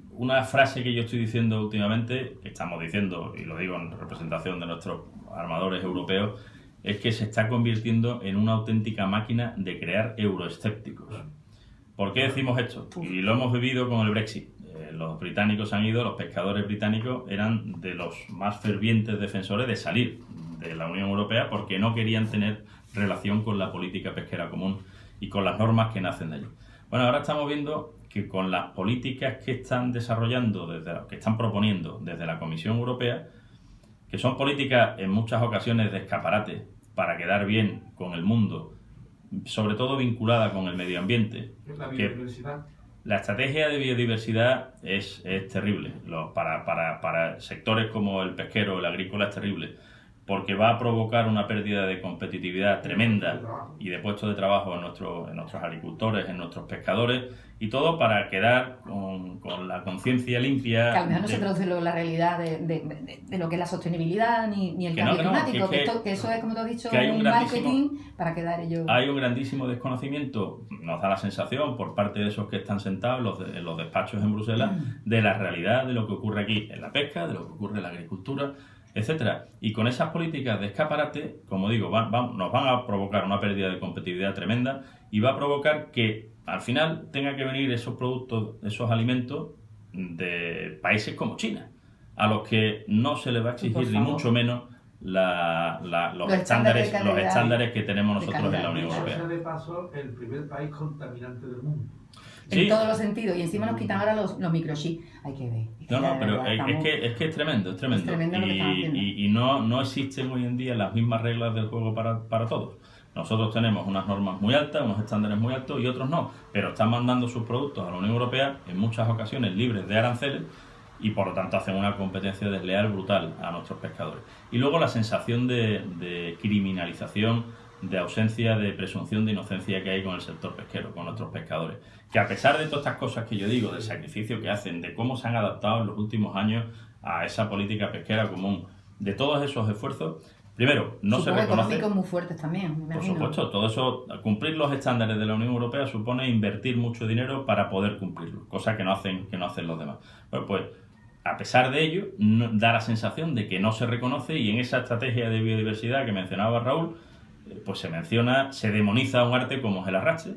una frase que yo estoy diciendo últimamente, que estamos diciendo, y lo digo en representación de nuestros armadores europeos, es que se está convirtiendo en una auténtica máquina de crear euroescépticos. ¿Por qué decimos esto? Y lo hemos vivido con el Brexit. Los británicos han ido, los pescadores británicos eran de los más fervientes defensores de salir de la Unión Europea porque no querían tener relación con la política pesquera común y con las normas que nacen de allí. Bueno, ahora estamos viendo que con las políticas que están desarrollando, que están proponiendo desde la Comisión Europea, que son políticas en muchas ocasiones de escaparate para quedar bien con el mundo, sobre todo vinculada con el medio ambiente. La biodiversidad. La estrategia de biodiversidad es terrible. Para sectores como el pesquero o el agrícola es terrible, porque va a provocar una pérdida de competitividad tremenda y de puestos de trabajo en nuestros agricultores, en nuestros pescadores, y todo para quedar con la conciencia limpia. Que a lo mejor no se traduce luego la realidad de lo que es la sostenibilidad ni el cambio climático, que eso es, como tú has dicho, un marketing para quedar ellos. Hay un grandísimo desconocimiento, nos da la sensación, por parte de esos que están sentados en los despachos en Bruselas, de la realidad de lo que ocurre aquí en la pesca, de lo que ocurre en la agricultura, etcétera. Y con esas políticas de escaparate, como digo, nos van a provocar una pérdida de competitividad tremenda y va a provocar que al final tenga que venir esos productos, esos alimentos de países como China, a los que no se les va a exigir ni mucho menos los estándares que tenemos nosotros en la Unión Europea. Eso de paso, el primer país contaminante del mundo. En todos los sentidos, y encima nos quitan ahora los microchips. Hay que ver. Pero es que es tremendo, es tremendo. Y no existen hoy en día las mismas reglas del juego para todos. Nosotros tenemos unas normas muy altas, unos estándares muy altos y otros no, pero están mandando sus productos a la Unión Europea en muchas ocasiones libres de aranceles y por lo tanto hacen una competencia desleal brutal a nuestros pescadores. Y luego la sensación de criminalización, de ausencia de presunción de inocencia que hay con el sector pesquero, con nuestros pescadores, que a pesar de todas estas cosas que yo digo, del sacrificio que hacen, de cómo se han adaptado en los últimos años a esa política pesquera común, de todos esos esfuerzos, primero, no se reconoce. Económicos muy fuertes también, me imagino. Por supuesto, todo eso, cumplir los estándares de la Unión Europea supone invertir mucho dinero para poder cumplirlos, cosa que no hacen los demás. Bueno, pues, a pesar de ello, da la sensación de que no se reconoce y en esa estrategia de biodiversidad que mencionaba Raúl, pues se demoniza un arte como es el arrastre,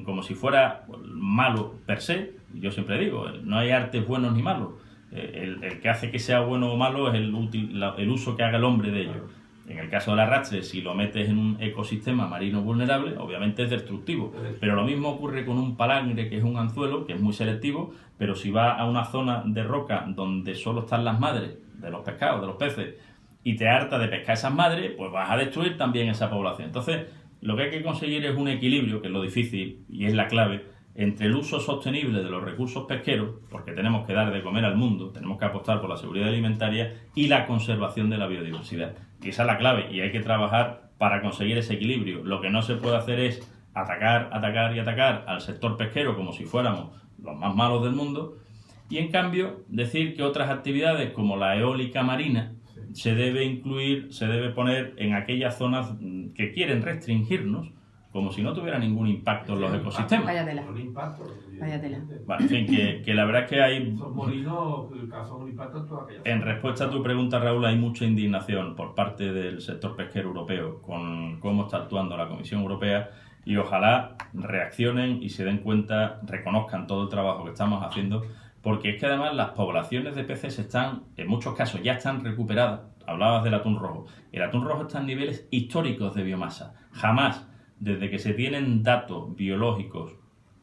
como si fuera malo per se. Yo siempre digo, no hay artes buenos ni malos, el que hace que sea bueno o malo es el uso que haga el hombre de ello. En el caso del arrastre, si lo metes en un ecosistema marino vulnerable, obviamente es destructivo. Pero lo mismo ocurre con un palangre, que es un anzuelo, que es muy selectivo, pero si va a una zona de roca donde solo están las madres de los pescados, de los peces, y te harta de pescar esas madres, pues vas a destruir también esa población. Entonces, lo que hay que conseguir es un equilibrio, que es lo difícil y es la clave, entre el uso sostenible de los recursos pesqueros, porque tenemos que dar de comer al mundo, tenemos que apostar por la seguridad alimentaria, y la conservación de la biodiversidad. Y esa es la clave, y hay que trabajar para conseguir ese equilibrio. Lo que no se puede hacer es atacar al sector pesquero como si fuéramos los más malos del mundo, y en cambio decir que otras actividades como la eólica marina se debe incluir, se debe poner en aquellas zonas que quieren restringirnos, como si no tuviera ningún impacto en los ecosistemas. Vaya tela. Vaya tela. Bueno, en fin, que la verdad es que hay... Son molinos que causan un impacto en toda aquella zona. En respuesta a tu pregunta, Raúl, hay mucha indignación por parte del sector pesquero europeo con cómo está actuando la Comisión Europea, y ojalá reaccionen y se den cuenta, reconozcan todo el trabajo que estamos haciendo, porque es que además las poblaciones de peces están, en muchos casos, ya están recuperadas. Hablabas del atún rojo. El atún rojo está en niveles históricos de biomasa. Jamás, desde que se tienen datos biológicos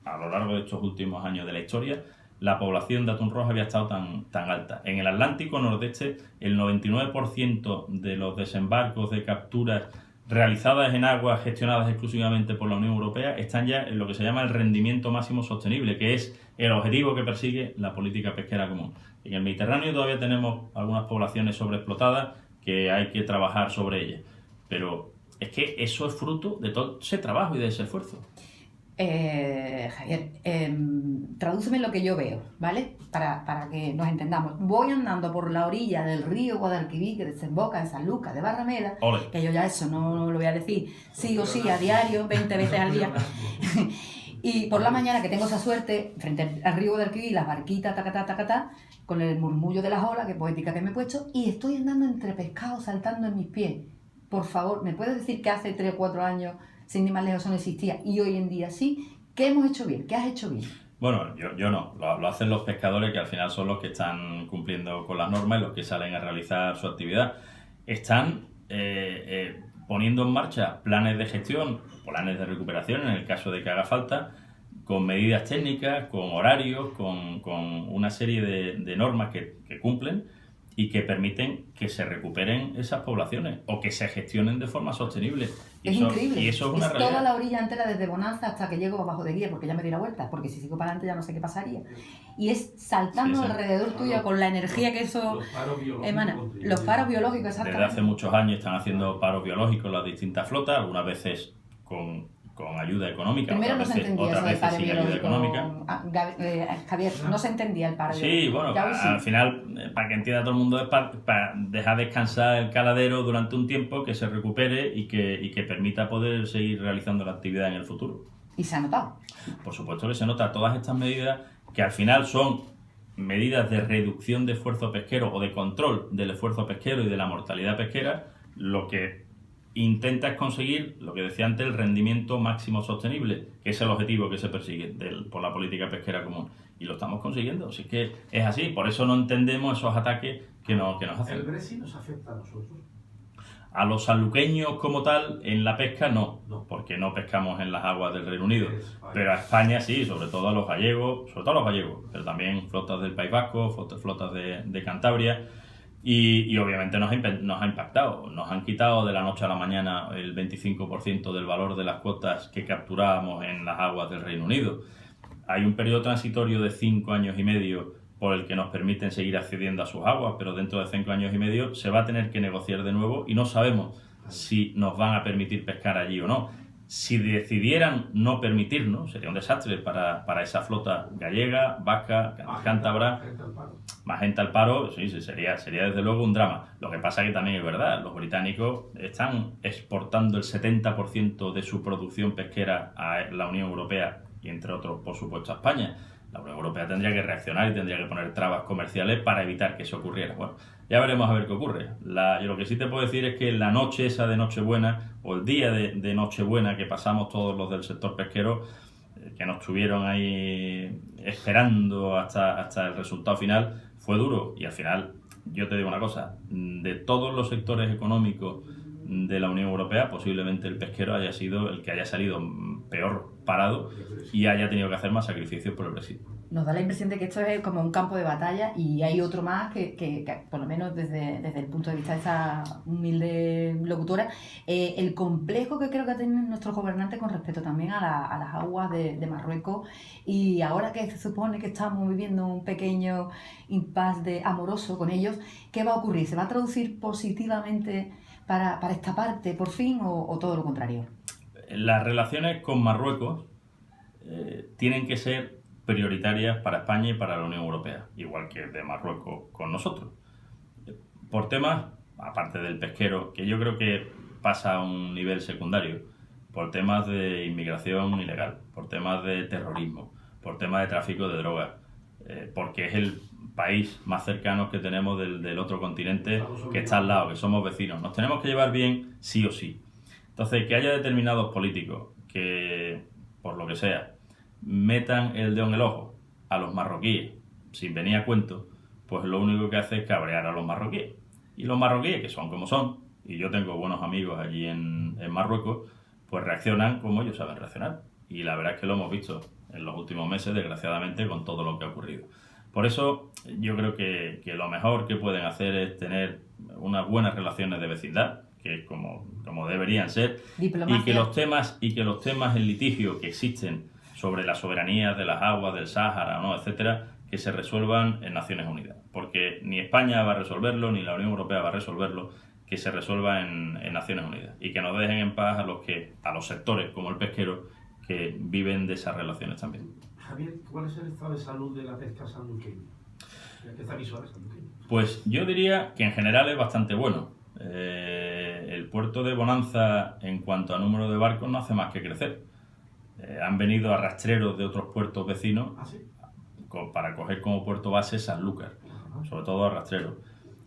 a lo largo de estos últimos años de la historia, la población de atún rojo había estado tan alta. En el Atlántico Nordeste, el 99% de los desembarcos de capturas realizadas en aguas gestionadas exclusivamente por la Unión Europea están ya en lo que se llama el rendimiento máximo sostenible, que es el objetivo que persigue la política pesquera común. En el Mediterráneo todavía tenemos algunas poblaciones sobreexplotadas que hay que trabajar sobre ellas, pero es que eso es fruto de todo ese trabajo y de ese esfuerzo. Javier, tradúceme lo que yo veo, ¿vale? Para que nos entendamos. Voy andando por la orilla del río Guadalquivir, que desemboca en San Lucas de Barrameda, Ole. que yo ya eso no lo voy a decir sí o sí a diario, 20 veces al día. Y por la mañana, que tengo esa suerte, frente al río Guadalquivir, las barquitas, tacatá, tacatá, con el murmullo de las olas, que poética que me he puesto, y estoy andando entre pescados saltando en mis pies. Por favor, ¿me puedes decir que hace 3 o 4 años, sin ni más lejos, eso no existía, y hoy en día sí? ¿Qué hemos hecho bien? ¿Qué has hecho bien? Bueno, yo no, lo hacen los pescadores, que al final son los que están cumpliendo con las normas y los que salen a realizar su actividad. Están poniendo en marcha planes de gestión, planes de recuperación en el caso de que haga falta, con medidas técnicas, con horarios, con una serie de normas que cumplen y que permiten que se recuperen esas poblaciones o que se gestionen de forma sostenible. Es increíble. Y eso es una realidad. Toda la orilla entera desde Bonanza hasta que llego abajo de Guía, porque ya me di la vuelta, porque si sigo para adelante ya no sé qué pasaría. Y es saltando Sí, sí. alrededor tuyo con la energía que eso emana. Los paros biológicos, exactamente. Desde hace muchos años están haciendo paros biológicos las distintas flotas, algunas veces con ayuda económica, Primero no se entendía eso del paro sin ayuda económica. biológico. Javier, no se entendía el paro Sí, biológico. bueno, Ya hoy sí. al final, para que entienda todo el mundo, es para dejar descansar el caladero durante un tiempo, que se recupere y que permita poder seguir realizando la actividad en el futuro. Y se ha notado. Por supuesto que se nota todas estas medidas, que al final son medidas de reducción de esfuerzo pesquero o de control del esfuerzo pesquero y de la mortalidad pesquera. Lo que intenta es conseguir, lo que decía antes, el rendimiento máximo sostenible, que es el objetivo que se persigue por la política pesquera común. Y lo estamos consiguiendo, así que es así. Por eso no entendemos esos ataques que nos hacen. ¿El Brexit nos afecta a nosotros? A los sanluqueños como tal, en la pesca no, porque no pescamos en las aguas del Reino Unido. Pero a España sí, sobre todo a los gallegos, pero también flotas del País Vasco, flotas de Cantabria. Y obviamente nos ha impactado. Nos han quitado de la noche a la mañana el 25% del valor de las cuotas que capturábamos en las aguas del Reino Unido. Hay un periodo transitorio de 5 años y medio por el que nos permiten seguir accediendo a sus aguas, pero dentro de 5 años y medio se va a tener que negociar de nuevo y no sabemos si nos van a permitir pescar allí o no. Si decidieran no permitirnos, sería un desastre para esa flota gallega, vasca, cántabra. Más gente al paro, sí, sería desde luego un drama. Lo que pasa es que también es verdad, los británicos están exportando el 70% de su producción pesquera a la Unión Europea y, entre otros, por supuesto, a España. La Unión Europea tendría que reaccionar y tendría que poner trabas comerciales para evitar que eso ocurriera. Bueno, ya veremos a ver qué ocurre. Yo lo que sí te puedo decir es que la noche esa de Nochebuena, o el día de Nochebuena que pasamos todos los del sector pesquero, que nos tuvieron ahí esperando hasta el resultado final, fue duro. Y al final, yo te digo una cosa, de todos los sectores económicos de la Unión Europea, posiblemente el pesquero haya sido el que haya salido peor parado y haya tenido que hacer más sacrificios por el Brexit. Nos da la impresión de que esto es como un campo de batalla y hay otro más que por lo menos desde el punto de vista de esa humilde locutora, el complejo que creo que tienen nuestros gobernantes con respecto también a las aguas de Marruecos, y ahora que se supone que estamos viviendo un pequeño impasse amoroso con ellos, ¿qué va a ocurrir? ¿Se va a traducir positivamente para esta parte por fin o todo lo contrario? Las relaciones con Marruecos tienen que ser prioritarias para España y para la Unión Europea, igual que de Marruecos con nosotros. Por temas, aparte del pesquero, que yo creo que pasa a un nivel secundario, por temas de inmigración ilegal, por temas de terrorismo, por temas de tráfico de drogas, porque es el país más cercano que tenemos del otro continente, que está al lado, que somos vecinos. Nos tenemos que llevar bien sí o sí. Entonces, que haya determinados políticos que, por lo que sea, metan el dedo en el ojo a los marroquíes sin venir a cuento, pues lo único que hace es cabrear a los marroquíes. Y los marroquíes, que son como son, y yo tengo buenos amigos allí en Marruecos, pues reaccionan como ellos saben reaccionar. Y la verdad es que lo hemos visto en los últimos meses, desgraciadamente, con todo lo que ha ocurrido. Por eso yo creo que lo mejor que pueden hacer es tener unas buenas relaciones de vecindad, que como deberían ser, Diplomacia. y que los temas en litigio que existen sobre la soberanía de las aguas del Sáhara, ¿no?, etcétera, que se resuelvan en Naciones Unidas. Porque ni España va a resolverlo, ni la Unión Europea va a resolverlo, que se resuelva en Naciones Unidas. Y que nos dejen en paz a los sectores, como el pesquero, que viven de esas relaciones también. Javier, ¿cuál es el estado de salud de la pesca sanluqueña? ¿La pesca visual sanluqueña? Pues yo diría que en general es bastante bueno. El puerto de Bonanza, en cuanto a número de barcos, no hace más que crecer. Han venido arrastreros de otros puertos vecinos para coger como puerto base Sanlúcar, sobre todo arrastreros.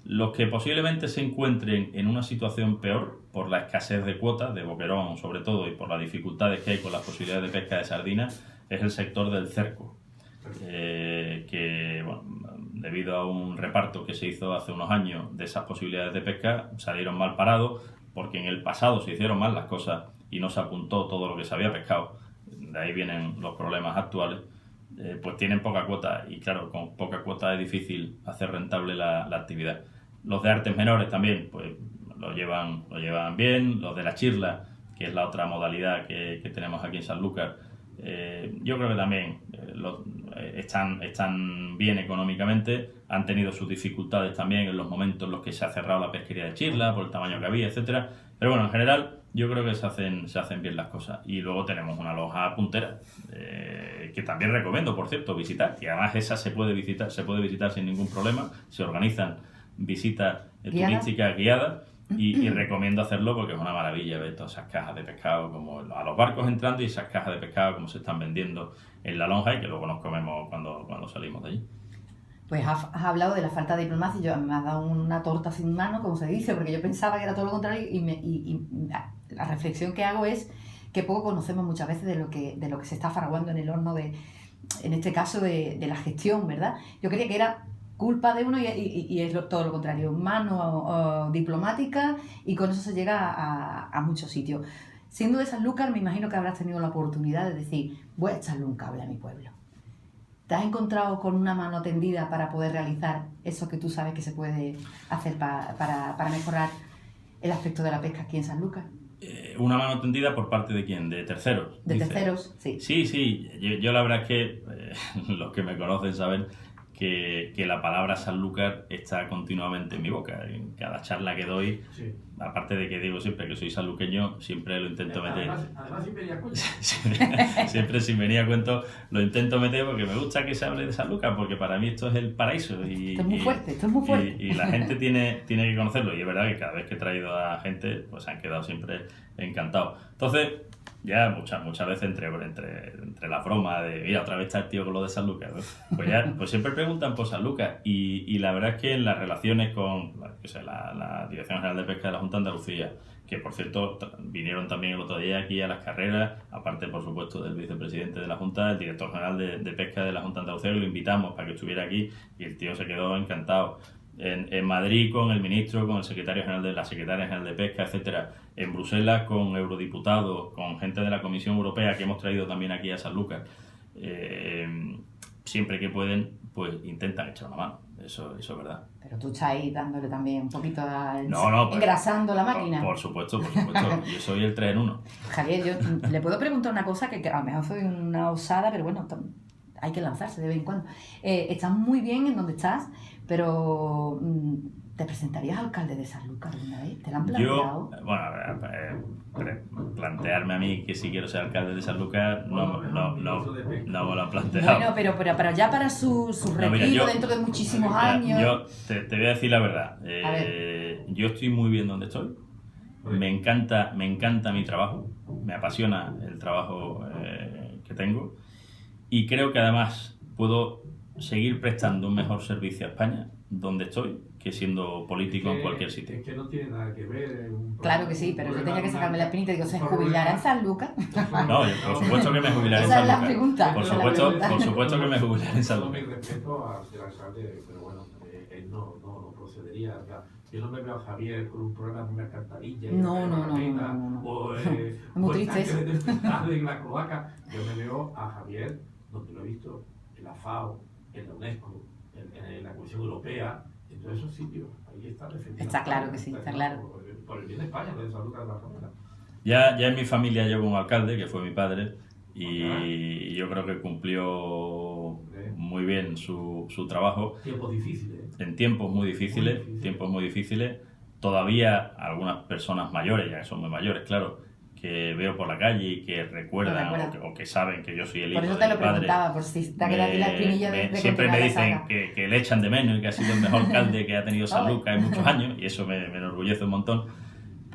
Los que posiblemente se encuentren en una situación peor por la escasez de cuotas, de boquerón sobre todo, y por las dificultades que hay con las posibilidades de pesca de sardinas, es el sector del cerco, que bueno, debido a un reparto que se hizo hace unos años de esas posibilidades de pesca, salieron mal parados, porque en el pasado se hicieron mal las cosas y no se apuntó todo lo que se había pescado. De ahí vienen los problemas actuales. Pues tienen poca cuota y claro, con poca cuota es difícil hacer rentable la actividad. Los de artes menores también pues lo llevan bien. Los de la chirla, que es la otra modalidad que tenemos aquí en Sanlúcar, yo creo que también están bien económicamente. Han tenido sus dificultades también en los momentos en los que se ha cerrado la pesquería de chirla por el tamaño que había, etcétera. Pero bueno, en general yo creo que se hacen bien las cosas. Y luego tenemos una loja puntera, que también recomiendo, por cierto, visitar. Y además esa se puede visitar sin ningún problema. Se organizan visitas turísticas guiadas y recomiendo hacerlo porque es una maravilla ver todas esas cajas de pescado, como a los barcos entrando y esas cajas de pescado como se están vendiendo en la lonja y que luego nos comemos cuando salimos de allí. Pues has hablado de la falta de diplomacia y yo me has dado una torta sin mano, como se dice, porque yo pensaba que era todo lo contrario y la reflexión que hago es que poco conocemos muchas veces de lo que se está fraguando en el horno en este caso de la gestión, ¿verdad? Yo creía que era culpa de uno y es todo lo contrario, mano diplomática, y con eso se llega a muchos sitios. Siendo de Sanlúcar, me imagino que habrás tenido la oportunidad de decir, voy a echarle un cable a mi pueblo. ¿Te has encontrado con una mano tendida para poder realizar eso que tú sabes que se puede hacer para mejorar el aspecto de la pesca aquí en Sanlúcar? ¿Una mano tendida por parte de quién? ¿De terceros? De terceros, sí. Sí. Yo la verdad es que los que me conocen saben que la palabra Sanlúcar está continuamente en mi boca. En cada charla que doy, sí. Aparte de que digo siempre que soy sanluqueño, siempre lo intento meter. Además sin venir a cuento. Siempre sin venir a cuento lo intento meter porque me gusta que se hable de Sanlúcar, porque para mí esto es el paraíso. Esto es muy fuerte. Y la gente tiene que conocerlo. Y es verdad que cada vez que he traído a gente, pues se han quedado siempre encantados. Entonces, ya muchas veces entre la broma de mira, otra vez está el tío con lo de Sanlúcar, ¿no? Pues siempre preguntan por Sanlúcar y la verdad es que en las relaciones con la Dirección General de Pesca de la Junta de Andalucía, que por cierto vinieron también el otro día aquí a las carreras, aparte por supuesto del vicepresidente de la Junta, el director general de Pesca de la Junta de Andalucía, que lo invitamos para que estuviera aquí y el tío se quedó encantado. En Madrid con el ministro, con el secretario general de la secretaria general de Pesca, etcétera. En Bruselas con eurodiputados, con gente de la Comisión Europea que hemos traído también aquí a Sanlúcar. Siempre que pueden, pues intentan echar una mano. Eso es verdad. Pero tú estás ahí dándole también un poquito No, engrasando la máquina. Por supuesto. Yo soy el 3 en 1. Javier, yo le puedo preguntar una cosa que a lo mejor soy una osada, pero bueno, hay que lanzarse de vez en cuando. Estás muy bien en donde estás, pero ¿te presentarías alcalde de Sanlúcar alguna vez? ¿Te lo han planteado? Plantearme a mí que si quiero ser alcalde de Sanlúcar no me lo han planteado. Bueno, pero ya para su retiro dentro de muchísimos años. Yo te voy a decir la verdad. Yo estoy muy bien donde estoy. Me encanta mi trabajo. Me apasiona el trabajo que tengo. Y creo que además puedo seguir prestando un mejor servicio a España donde estoy que siendo político en cualquier sitio. Es que no tiene nada que ver. Claro que sí, pero yo tenía que sacarme la espinita y digo, ¿se jubilará en Sanlúcar? No, por supuesto que me jubilaré en Sanlúcar. Esa es la pregunta. Por supuesto que me jubilaré en Sanlúcar. Con mi respeto a ser alcalde, pero bueno, él no procedería. O sea, yo no me veo a Javier con un programa de una alcantarilla. No. Muy triste eso. En la cloaca. Yo me veo a Javier, donde lo he visto, en la FAO, en la UNESCO, en la Comisión Europea, en todos esos sitios. Ahí está defendiendo. Está claro que sí, está claro. Por el bien de España, de Sanlúcar de la Romana. Ya en mi familia llevo un alcalde, que fue mi padre, y yo creo que cumplió muy bien su trabajo. Tiempos difíciles. En tiempos muy difíciles. Todavía algunas personas mayores, ya que son muy mayores, claro, que veo por la calle y que recuerdan o que saben que yo soy el hijo de mi padre. Por eso te lo preguntaba, por si te ha quedado aquí la espinilla de siempre me dicen que le echan de menos y que ha sido el mejor alcalde que ha tenido Sanlúcar en muchos años, y eso me enorgullece un montón.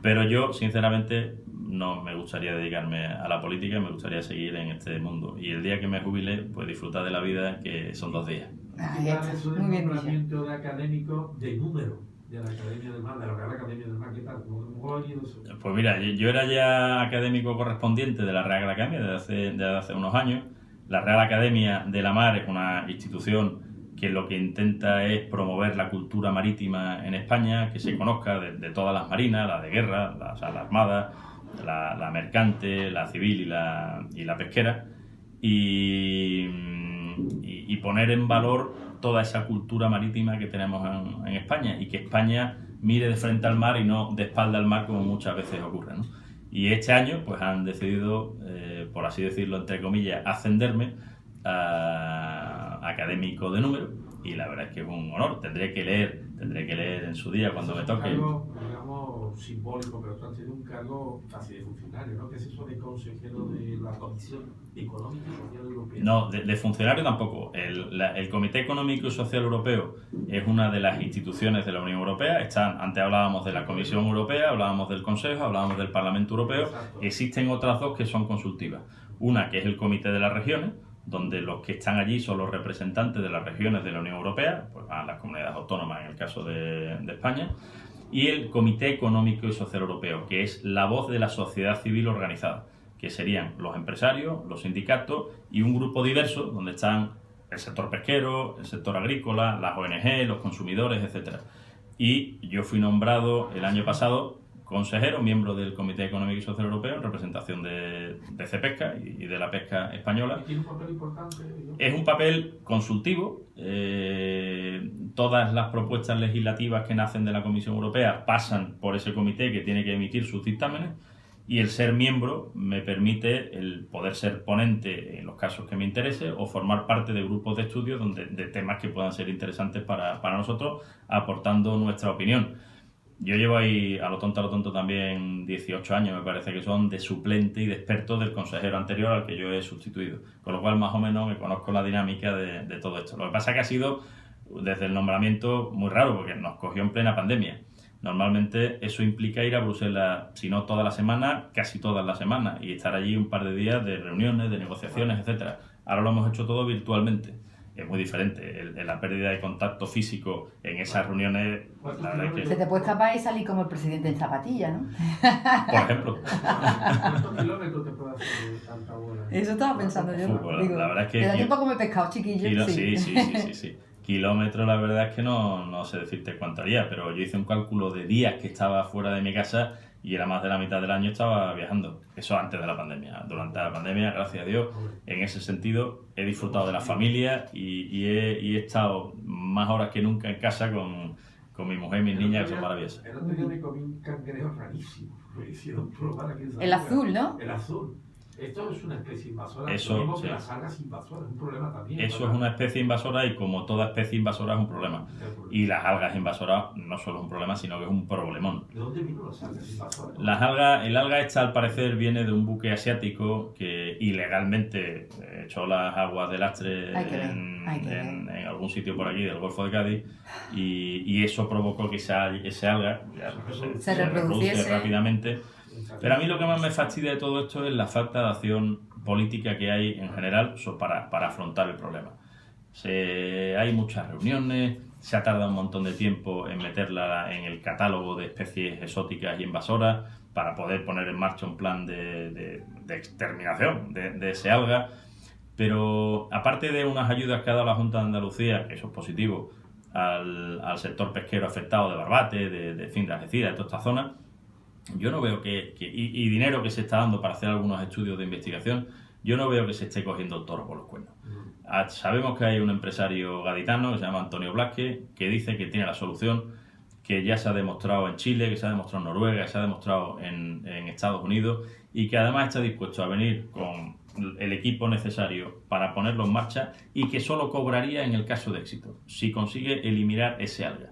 Pero yo, sinceramente, no me gustaría dedicarme a la política, me gustaría seguir en este mundo. Y el día que me jubile, pues disfrutar de la vida, que son 2 días. Eso es un nombramiento de académico de número de la Academia del Mar, de la Real Academia del Mar, ¿qué tal? ¿Cómo ha ido eso? Pues mira, yo era ya académico correspondiente de la Real Academia desde hace unos años. La Real Academia de la Mar es una institución que lo que intenta es promover la cultura marítima en España, que se conozca de todas las marinas, la de guerra, la armada, la mercante, la civil y la pesquera, y poner en valor toda esa cultura marítima que tenemos en España, y que España mire de frente al mar y no de espalda al mar, como muchas veces ocurre, ¿no? Y este año pues han decidido, por así decirlo, entre comillas, ascenderme a académico de número, y la verdad es que es un honor. Tendré que leer en su día cuando me toque. Es un cargo, digamos, simbólico, pero tú has tenido un cargo casi de funcionario, ¿no? ¿Qué es eso de consejero de la Comisión Económica y Social Europea? No, de funcionario tampoco. El Comité Económico y Social Europeo es una de las instituciones de la Unión Europea. Antes hablábamos de la Comisión Europea, hablábamos del Consejo, hablábamos del Parlamento Europeo. Exacto. Existen otras 2 que son consultivas. Una que es el Comité de las Regiones, donde los que están allí son los representantes de las regiones de la Unión Europea, pues a las comunidades autónomas en el caso de España, y el Comité Económico y Social Europeo, que es la voz de la sociedad civil organizada, que serían los empresarios, los sindicatos y un grupo diverso donde están el sector pesquero, el sector agrícola, las ONG, los consumidores, etc. Y yo fui nombrado el año pasado consejero, miembro del Comité Económico y Social Europeo, en representación de Cepesca y de la pesca española. ¿Y tiene un papel importante? Es un papel consultivo. Todas las propuestas legislativas que nacen de la Comisión Europea pasan por ese comité, que tiene que emitir sus dictámenes, y el ser miembro me permite el poder ser ponente en los casos que me interese o formar parte de grupos de estudio de temas que puedan ser interesantes para nosotros, aportando nuestra opinión. Yo llevo ahí, a lo tonto también, 18 años, me parece que son, de suplente y de experto del consejero anterior al que yo he sustituido. Con lo cual, más o menos, me conozco la dinámica de todo esto. Lo que pasa es que ha sido, desde el nombramiento, muy raro, porque nos cogió en plena pandemia. Normalmente eso implica ir a Bruselas, si no toda la semana, casi todas las semanas, y estar allí un par de días de reuniones, de negociaciones, etcétera. Ahora lo hemos hecho todo virtualmente. es muy diferente. La pérdida de contacto físico en esas reuniones, la verdad es Se que, te puede escapar y salir como el presidente en zapatilla, ¿no? por ejemplo, ¿Cuántos kilómetros te puede hacer tanta hora? Eso estaba pensando yo. Fútbol, la verdad es que ¿te da yo- tiempo a comer pescado, chiquillo? sí. Kilómetros, la verdad es que no sé decirte cuánto haría, pero yo hice un cálculo de días que estaba fuera de mi casa y era más de la mitad del año estaba viajando. Eso antes de la pandemia. Durante la pandemia, gracias a Dios, en ese sentido he disfrutado de la familia y he estado más horas que nunca en casa con mi mujer y mis niñas, que son maravillosas. El otro día me comí un cangrejo rarísimo. Me hicieron probar aquí en San El Lucas. azul, ¿no? El azul. Esto es una especie invasora. Eso, Lo mismo que sí. las algas invasoras, es un problema también. Eso es una especie invasora y como toda especie invasora es un problema. Y las algas invasoras no solo es un problema, sino que es un problemón. ¿De dónde vino las algas invasoras? El alga esta al parecer viene de un buque asiático que ilegalmente echó las aguas de lastre Hay que ver, en, hay que ver. en algún sitio por aquí del Golfo de Cádiz y eso provocó que ese alga ya, Se reproduce reproduciese. rápidamente. Pero a mí lo que más me fastidia de todo esto es la falta de acción política que hay en general para afrontar el problema. Hay muchas reuniones, se ha tardado un montón de tiempo en meterla en el catálogo de especies exóticas y invasoras para poder poner en marcha un plan de exterminación de ese alga. Pero aparte de unas ayudas que ha dado la Junta de Andalucía, que eso es positivo, al sector pesquero afectado de Barbate, de Algeciras, de toda esta zona, yo no veo y dinero que se está dando para hacer algunos estudios de investigación, yo no veo que se esté cogiendo el toro por los cuernos. Sabemos que hay un empresario gaditano que se llama Antonio Blasque, que dice que tiene la solución, que ya se ha demostrado en Chile, que se ha demostrado en Noruega, que se ha demostrado en Estados Unidos y que además está dispuesto a venir con el equipo necesario para ponerlo en marcha y que solo cobraría en el caso de éxito, si consigue eliminar ese alga.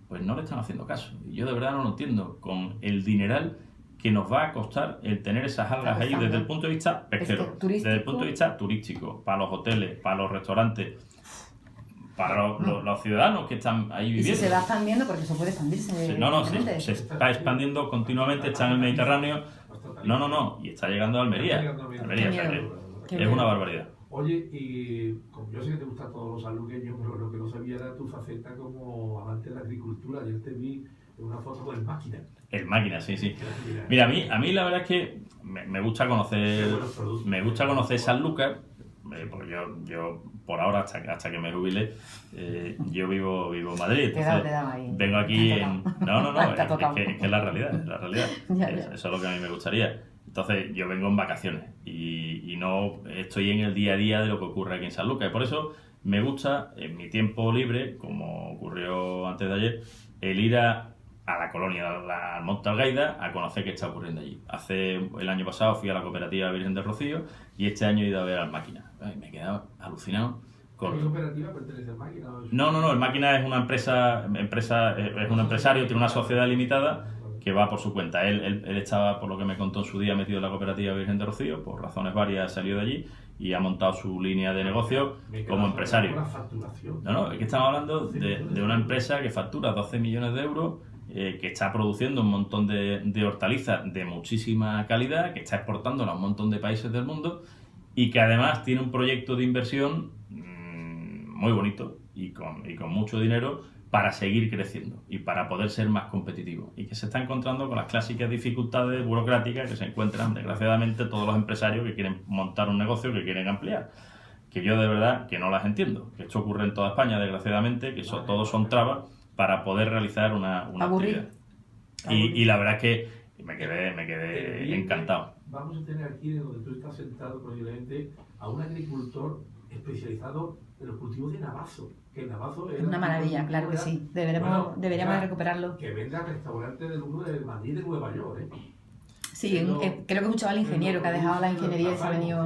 Pues no le están haciendo caso. Y yo de verdad no lo entiendo. Con el dineral que nos va a costar el tener esas algas ahí desde el punto de vista pesquero, desde el punto de vista turístico, para los hoteles, para los restaurantes, para los ciudadanos que están ahí Y si viviendo. se va expandiendo, porque eso puede expandirse. Se está expandiendo continuamente, está en el Mediterráneo. No, y está llegando a Almería. Almería, o sea que es una barbaridad. Oye, y como yo sé que te gustan todos los sanluqueños, pero lo que no sabía era tu faceta como amante de la agricultura. Ayer te vi en una foto con el máquina. El máquina, sí. Mira, a mí la verdad es que me gusta conocer San Lucas, porque yo por ahora, hasta que me jubile, yo vivo en Madrid. Te da ahí. Vengo aquí No, Te ha tocado. es que es la realidad, Ya. Eso es lo que a mí me gustaría. Entonces yo vengo en vacaciones y no estoy en el día a día de lo que ocurre aquí en San Lucas. Y por eso me gusta, en mi tiempo libre, como ocurrió antes de ayer, el ir a la colonia, al Monte Algaida, a conocer qué está ocurriendo allí. El año pasado fui a la cooperativa Virgen del Rocío y este año he ido a ver al Máquina. Me he quedado alucinado. ¿Qué cooperativa pertenece al máquina? No, el Máquina es una empresa, es un empresario, tiene una sociedad limitada que va por su cuenta. Él estaba, por lo que me contó en su día, metido en la cooperativa Virgen de Rocío, por razones varias salió de allí y ha montado su línea de negocio como empresario. Es que estamos hablando de una empresa que factura 12 millones de euros, que está produciendo un montón de hortalizas de muchísima calidad, que está exportándolas a un montón de países del mundo y que además tiene un proyecto de inversión muy bonito y con mucho dinero para seguir creciendo y para poder ser más competitivo, y que se está encontrando con las clásicas dificultades burocráticas que se encuentran desgraciadamente todos los empresarios que quieren montar un negocio, que quieren ampliar, que yo de verdad que no las entiendo, que esto ocurre en toda España desgraciadamente, que todos son trabas para poder realizar una actividad. Y la verdad es que me quedé encantado. Vamos a tener aquí, donde tú estás sentado probablemente, a un agricultor especializado en los cultivos de Navazo. Que Navazo es una maravilla, claro que sí. Deberíamos de recuperarlo. Que vende al restaurante del uno de Madrid, de Nueva York, Sí, creo que es un chaval ingeniero que ha dejado la ingeniería y se ha venido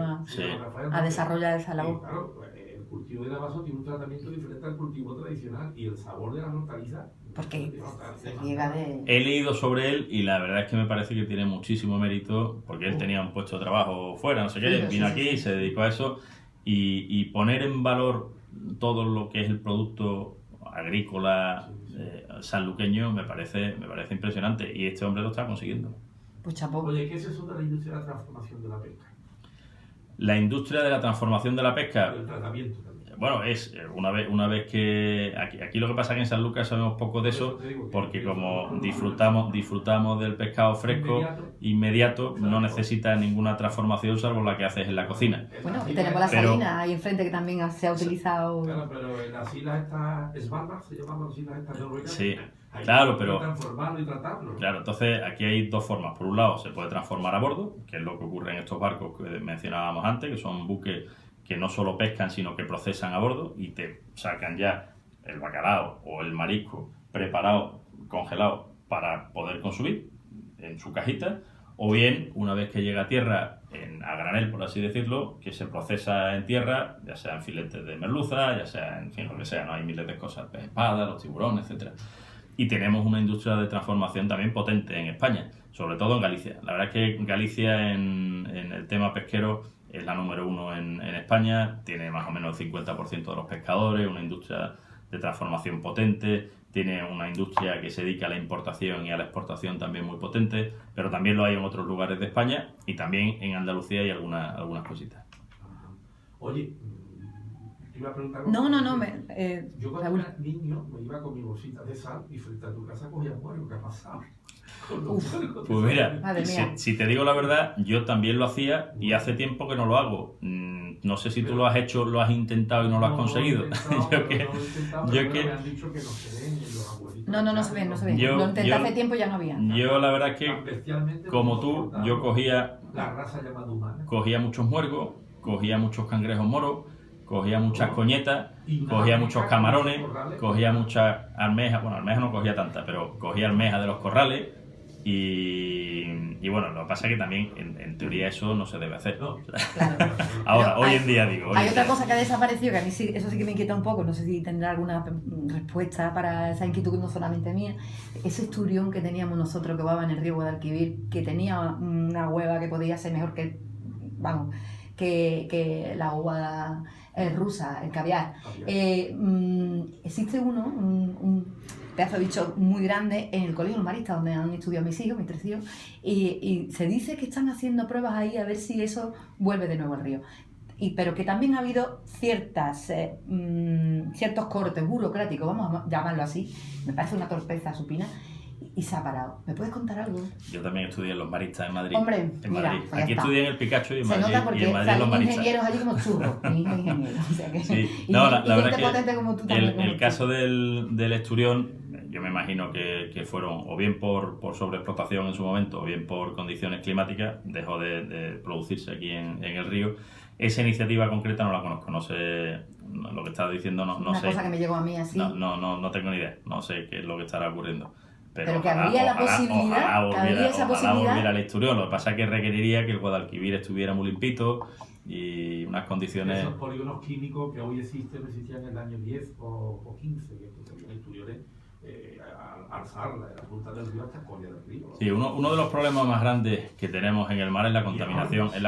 a desarrollar esa labor. Claro, el cultivo de Navazo tiene un tratamiento diferente al cultivo tradicional y el sabor de las hortalizas. Porque se llega de... He leído sobre él y la verdad es que me parece que tiene muchísimo mérito, porque él tenía un puesto de trabajo fuera, no sé qué, vino aquí y se dedicó a eso, y poner en valor todo lo que es el producto agrícola sanluqueño me parece impresionante, y este hombre lo está consiguiendo. Pues chapó. Oye, ¿qué es eso de la industria de la transformación de la pesca? La industria de la transformación de la pesca. El tratamiento también. Bueno, es una vez que... Aquí lo que pasa es que en Sanlúcar sabemos poco de eso, porque como disfrutamos del pescado fresco, inmediato, no necesita ninguna transformación salvo la que haces en la cocina. Bueno, y tenemos la salina ahí enfrente que también se ha utilizado... Claro, pero en las islas estas Svalbard, se llaman las islas estas noruegas. Sí, claro, pero... transformarlo y tratarlo. Claro, entonces aquí hay dos formas. Por un lado, se puede transformar a bordo, que es lo que ocurre en estos barcos que mencionábamos antes, que son buques que no solo pescan, sino que procesan a bordo y te sacan ya el bacalao o el marisco preparado, congelado, para poder consumir en su cajita, o bien, una vez que llega a tierra, a granel, por así decirlo, que se procesa en tierra, ya sea en filetes de merluza, ya sea en fin, lo que sea, ¿no? Hay miles de cosas, pez espada, los tiburones, etcétera. Y tenemos una industria de transformación también potente en España, sobre todo en Galicia. La verdad es que Galicia en el tema pesquero es la número 1 en España, tiene más o menos el 50% de los pescadores, una industria de transformación potente, tiene una industria que se dedica a la importación y a la exportación también muy potente, pero también lo hay en otros lugares de España y también en Andalucía hay algunas cositas. Oye, te iba a preguntar... No. Yo cuando era niño me iba con mi bolsita de sal y frente a tu casa cogía muerto. ¿Qué ha pasado? Pues mira, si te digo la verdad, yo también lo hacía y hace tiempo que no lo hago. No sé si tú lo has hecho, lo has intentado y no lo has conseguido. No, no se ven. Lo intenté hace tiempo y ya no había. Yo la verdad es que, como tú, yo cogía muchos muergos, cogía muchos cangrejos moros, cogía muchas coñetas, cogía muchos camarones, cogía muchas almejas. Bueno, almejas no cogía tantas, pero cogía almejas de los corrales. Y bueno, lo que pasa es que también en teoría eso no se debe hacer. Claro. Ahora, hoy en día digo. Hay otra cosa que ha desaparecido, que a mí sí, eso sí que me inquieta un poco, no sé si tendrá alguna respuesta para esa inquietud, no solamente mía. Ese esturión que teníamos nosotros que va en el río Guadalquivir, que tenía una hueva que podía ser mejor que la uva rusa, el caviar. Existe un pedazo de bicho muy grande en el Colegio Marista, donde han estudiado mis 3 hijos, y se dice que están haciendo pruebas ahí a ver si eso vuelve de nuevo al río. Pero que también ha habido ciertos cortes burocráticos, vamos a llamarlo así, me parece una torpeza supina, y se ha parado. ¿Me puedes contar algo? Yo también estudié en los Maristas en Madrid. Hombre, mira, pues aquí estudié en el Picacho y en Madrid. Se nota porque en Madrid los Maristas. ingenieros allí como churros. Mi hijo es ingeniero. O sea que, sí. No, la verdad es que como tú también, el caso del esturión, yo me imagino que fueron o bien por sobreexplotación en su momento o bien por condiciones climáticas, dejó de producirse aquí en el río. Esa iniciativa concreta no la conozco, no sé lo que estás diciendo, no sé. Una cosa que me llegó a mí así. No tengo ni idea, no sé qué es lo que estará ocurriendo. Pero que habría la posibilidad, ojalá volviera al esturión. Lo que pasa es que requeriría que el Guadalquivir estuviera muy limpito y unas condiciones... Esos polígonos químicos que hoy existían en el año 10 o 15, que había esturiones, alzar la punta del río hasta Coria del río. Sí, uno de los problemas más grandes que tenemos en el mar es la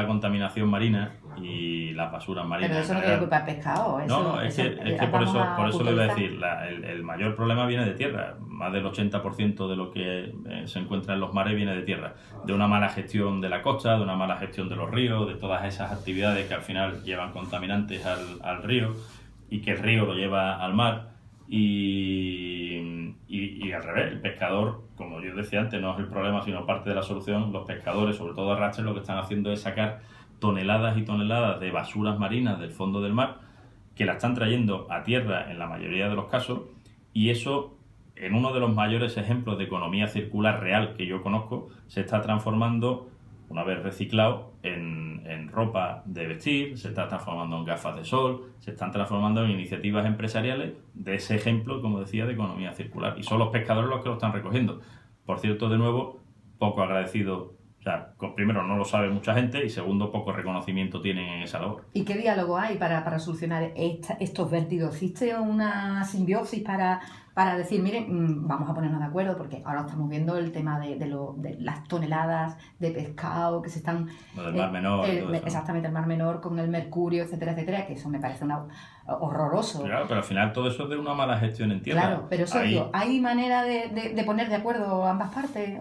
contaminación marina y las basuras marinas. Pero eso no tiene culpa del pescado. Es que por eso le voy a decir, el mayor problema viene de tierra. Más del 80% de lo que se encuentra en los mares viene de tierra. De una mala gestión de la costa, de una mala gestión de los ríos, de todas esas actividades que al final llevan contaminantes al río y que el río lo lleva al mar. Y al revés, el pescador, como yo decía antes, no es el problema sino parte de la solución. Los pescadores, sobre todo arrastres, lo que están haciendo es sacar toneladas y toneladas de basuras marinas del fondo del mar que la están trayendo a tierra en la mayoría de los casos, y eso, en uno de los mayores ejemplos de economía circular real que yo conozco, se está transformando, una vez reciclado, en ropa de vestir, se está transformando en gafas de sol, se están transformando en iniciativas empresariales de ese ejemplo, como decía, de economía circular. Y son los pescadores los que lo están recogiendo. Por cierto, de nuevo, poco agradecido. O sea, primero, no lo sabe mucha gente y segundo, poco reconocimiento tienen en esa labor. ¿Y qué diálogo hay para solucionar estos vertidos? ¿Existe una simbiosis para decir, miren, vamos a ponernos de acuerdo? Porque ahora estamos viendo el tema de las toneladas de pescado que se están... Lo del Mar Menor. Exactamente, el Mar Menor con el mercurio, etcétera, etcétera, que eso me parece horroroso. Claro, pero al final todo eso es de una mala gestión en tierra. Claro, pero eso digo, ¿hay manera de poner de acuerdo ambas partes?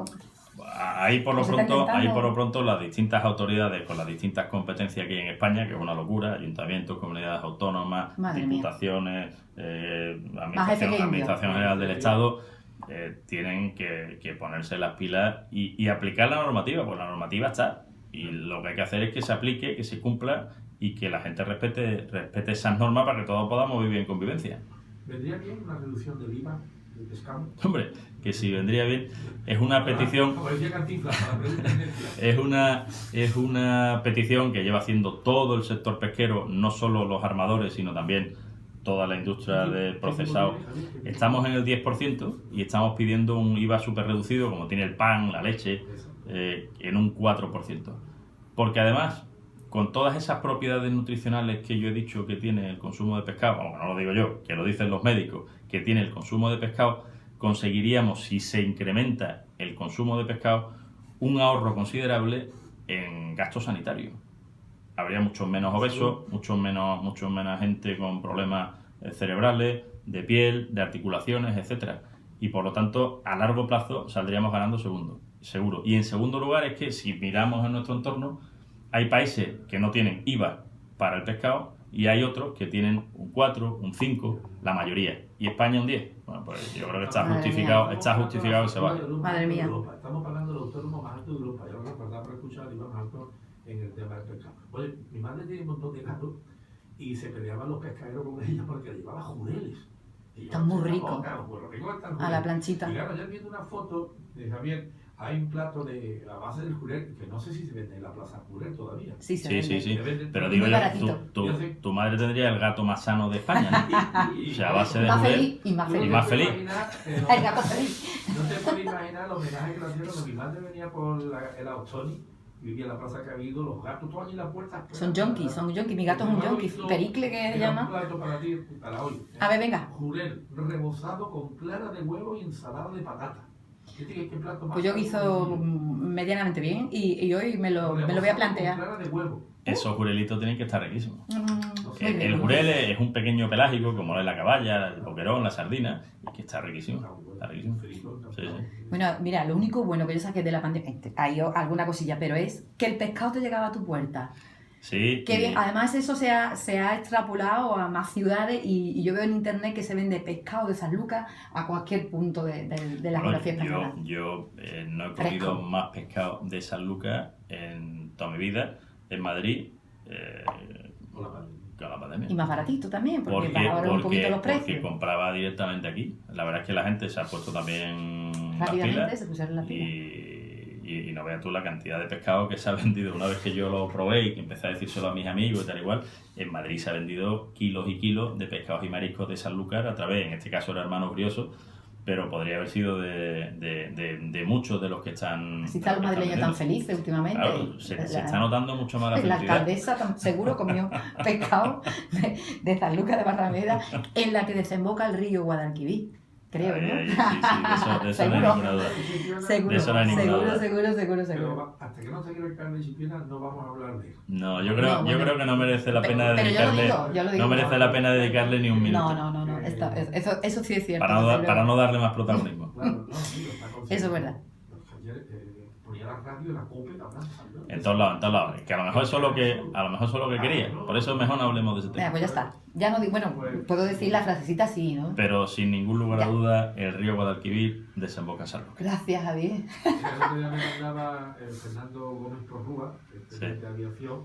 Ahí por lo ¿Se está pronto, intentando? ahí por lo pronto las distintas autoridades con las distintas competencias que hay en España, que es una locura, ayuntamientos, comunidades autónomas, Madre mía. diputaciones, Más jefe que indio. Administración General del Estado, tienen que ponerse las pilas y aplicar la normativa, pues la normativa está. Y lo que hay que hacer es que se aplique, que se cumpla y que la gente respete esas normas para que todos podamos vivir en convivencia. ¿Vendría bien una reducción del IVA del pescado? Hombre, que si vendría bien, es una petición. Como decía Cantinflas, para la presidencia. Es una petición que lleva haciendo todo el sector pesquero, no solo los armadores, sino también toda la industria de procesado. Estamos en el 10% y estamos pidiendo un IVA súper reducido, como tiene el pan, la leche, en un 4%. Porque además, con todas esas propiedades nutricionales que yo he dicho que tiene el consumo de pescado, bueno, no lo digo yo, que lo dicen los médicos, que tiene el consumo de pescado, conseguiríamos, si se incrementa el consumo de pescado, un ahorro considerable en gastos sanitarios. Habría muchos menos obesos, mucho menos gente con problemas cerebrales, de piel, de articulaciones, etcétera. Y por lo tanto, a largo plazo saldríamos ganando seguro. Y en segundo lugar es que si miramos en nuestro entorno, hay países que no tienen IVA para el pescado y hay otros que tienen un 4, un 5, la mayoría. Y España un 10. Bueno, pues yo creo que está justificado que se baje. Madre mía. Estamos pagando el autónomo más alto de Europa. Yo lo recordaba para escuchar el IVA más alto en el tema del pescado. Oye, mi madre tiene un montón de gatos y se peleaban los pescaderos con ella porque le llevaba jureles. Están muy ricos. A la planchita. Y claro, ya viendo una foto de Javier, hay un plato a base del jurel, que no sé si se vende en la Plaza Jurel todavía. Sí, Sí. Se vende. Pero Muy digo yo, baratito. tu madre tendría el gato más sano de España, ¿no? O sea, a base de Más jurel feliz y más Tú no feliz. te más puedes feliz. imaginar, El gato feliz. no te puedes imaginar el homenaje que le hicieron cuando mi madre venía por el Austoni, vivía en la plaza Cabildo, los gatos todos allí en la puerta. Son junkies. Mi gato es un junkie. Pericle, que se Un llama. plato para ti, para hoy. A ver, venga. Jurel rebozado con clara de huevo y ensalada de patata. ¿Qué plato más Pues yo guiso medianamente bien y hoy me lo voy a Rebozado plantear. con clara de huevo. Esos jurelitos tienen que estar riquísimos. Muy bien. El jurel es un pequeño pelágico, como es la caballa, el boquerón, la sardina, y que está riquísimo. Está riquísimo. Sí. Bueno, mira, lo único bueno que yo saqué de la pandemia, hay alguna cosilla, pero es que el pescado te llegaba a tu puerta. Sí. Qué bien. Además eso se ha extrapolado a más ciudades y yo veo en internet que se vende pescado de San Lucas a cualquier punto de la Bueno, geografía española. yo no he comido Fresco. más pescado de San Lucas en toda mi vida en Madrid Con la pandemia. con la pandemia. Y más baratito también, porque bajaron un poquito los Porque precios. compraba directamente aquí. La verdad es que la gente se ha puesto también las Rápidamente pilas se pusieron las pilas. y no veas tú la cantidad de pescado que se ha vendido. Una vez que yo lo probé y que empecé a decírselo a mis amigos y tal igual, en Madrid se ha vendido kilos y kilos de pescados y mariscos de Sanlúcar a través, en este caso era Hermanos Briosos, pero podría haber sido de muchos de los que están... Así están los madrileños tan felices últimamente. Claro, se está notando mucho más la La felicidad. alcaldesa seguro comió pescado de San Lucas de Barrameda, en la que desemboca el río Guadalquivir. Creo, ¿no? Sí, de eso no hay Seguro. ninguna duda. Seguro, De eso no hay ninguna duda. seguro. Pero hasta que no se el carne Chipiona no vamos a hablar de eso. No, yo creo que no merece la Pero- pena pero yo lo dedicarle... digo, yo lo digo. No merece la pena dedicarle ni un minuto. No. Eso sí es cierto. Para no darle más protagonismo. Claro, no, sí, está consciente. Eso es verdad. Ayer ponía la radio y la COPE hablando. En todos lados. Que a lo mejor eso es lo que quería. Por eso mejor no hablemos de ese Venga, tema. pues ya está. Ya no digo, bueno, puedo decir la frasecita así, ¿no? Pero sin ningún lugar a Ya. duda, el río Guadalquivir desemboca en San Lucas. Gracias, Javier. El otro día me mandaba Fernando Gómez Porrúa, Sí. de aviación.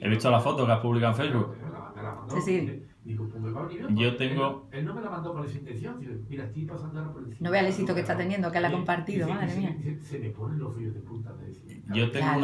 He visto la foto que has publicado en Facebook. Me la mandó. Sí. Digo, pues me va a venir. Yo tengo- Él no me la mandó con esa intención. Digo, mira, estoy pasando ahora por encima. No vea el éxito que está teniendo, que la ha compartido, Dice, madre mía. Se me ponen los vellos de punta. Me decía. Yo tengo Claro.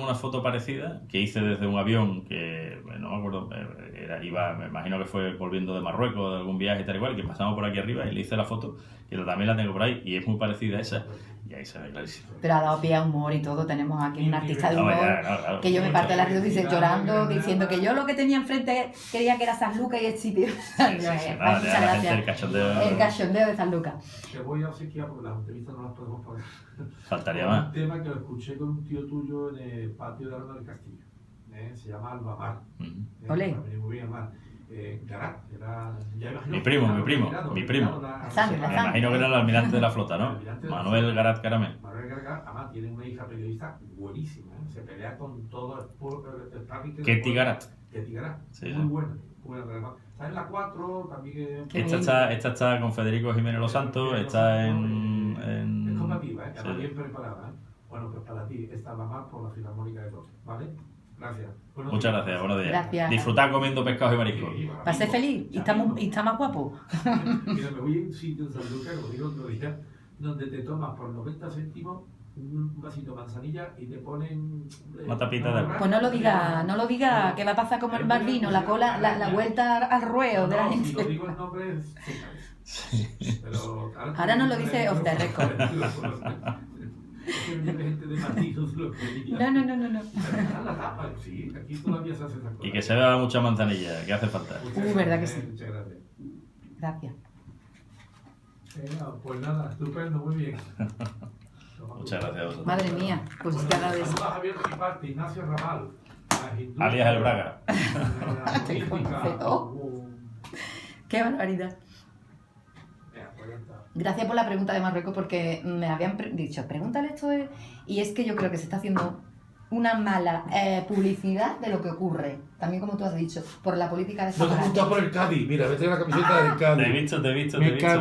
una foto parecida que hice desde un avión que no me acuerdo, me imagino que fue volviendo de Marruecos, de algún viaje y tal igual, que pasamos por aquí arriba y le hice la foto, que también la tengo por ahí y es muy parecida a esa y ahí se ve clarísimo. Pero ha dado pie a humor y todo. Tenemos aquí un artista de No, humor claro. que yo me parto de la risa dice, llorando, diciendo que yo lo que tenía enfrente creía que era San Lucas y el sitio. Nada, Muchas ya la gente, el gracias. cachondeo, El cachondeo de San Lucas. Te voy a obsequiar porque las entrevistas no las podemos poner. faltaría Un más. tema que lo escuché con un tío tuyo en el patio de Aranda del Castillo. Se llama Albamar. Ujú. Olé. Muy bien, Albamar. Garat, era, ya imagino, Mi primo. La sangre. Me imagino que era el almirante de la flota, ¿no? Almirante de la Manuel flota. Garat Caramé. Manuel Garat, además, tiene una hija periodista buenísima, ¿eh? Se pelea con todo el public. Ketty Garat. Ketty Garat, Sí, muy sí. buena. Además. Está en la 4, también. Qué Esta está con Federico Jiménez Los Santos, está Es en... combativa, ¿eh? Está Sí. bien preparada, ¿eh? Bueno, pues para ti, esta va más por la Filarmónica de Tokio, ¿vale? Gracias. Buenos Muchas días. gracias, buenos días. Gracias. Disfrutar comiendo pescado y marisco. Sí, Para ser feliz y está está más guapo. Mira, me voy a un sitio en San Lucas, como digo otro día, donde te tomas por 90 céntimos un vasito de manzanilla y te ponen... Una tapita de... Pues no lo diga, que va a pasar como el Barbino, la cola, la vuelta al ruedo de la No, si lo gente. digo el nombre, pero Ahora no lo dice off the record. Es que viene gente de Madrid, no se lo creía. No. La tapa, sí, aquí todavía se hace esa cosa. Y que se beba mucha manzanilla, que hace falta. verdad que sí. Muchas gracias. Gracias. Pues nada, estupendo, muy bien. Muchas gracias a vosotros. Madre mía, pues es que ahora ves. Saludos a Javier Riparte, Ignacio Ramal. Alias el Braga. Te concedo. Qué barbaridad. Gracias por la pregunta de Marruecos, porque me habían dicho, pregúntale esto, y es que yo creo que se está haciendo una mala publicidad de lo que ocurre, también como tú has dicho, por la política de No te Sahara. gusta por el Cádiz, mira, vete a la camiseta del Cádiz. Te he visto. Me encanta.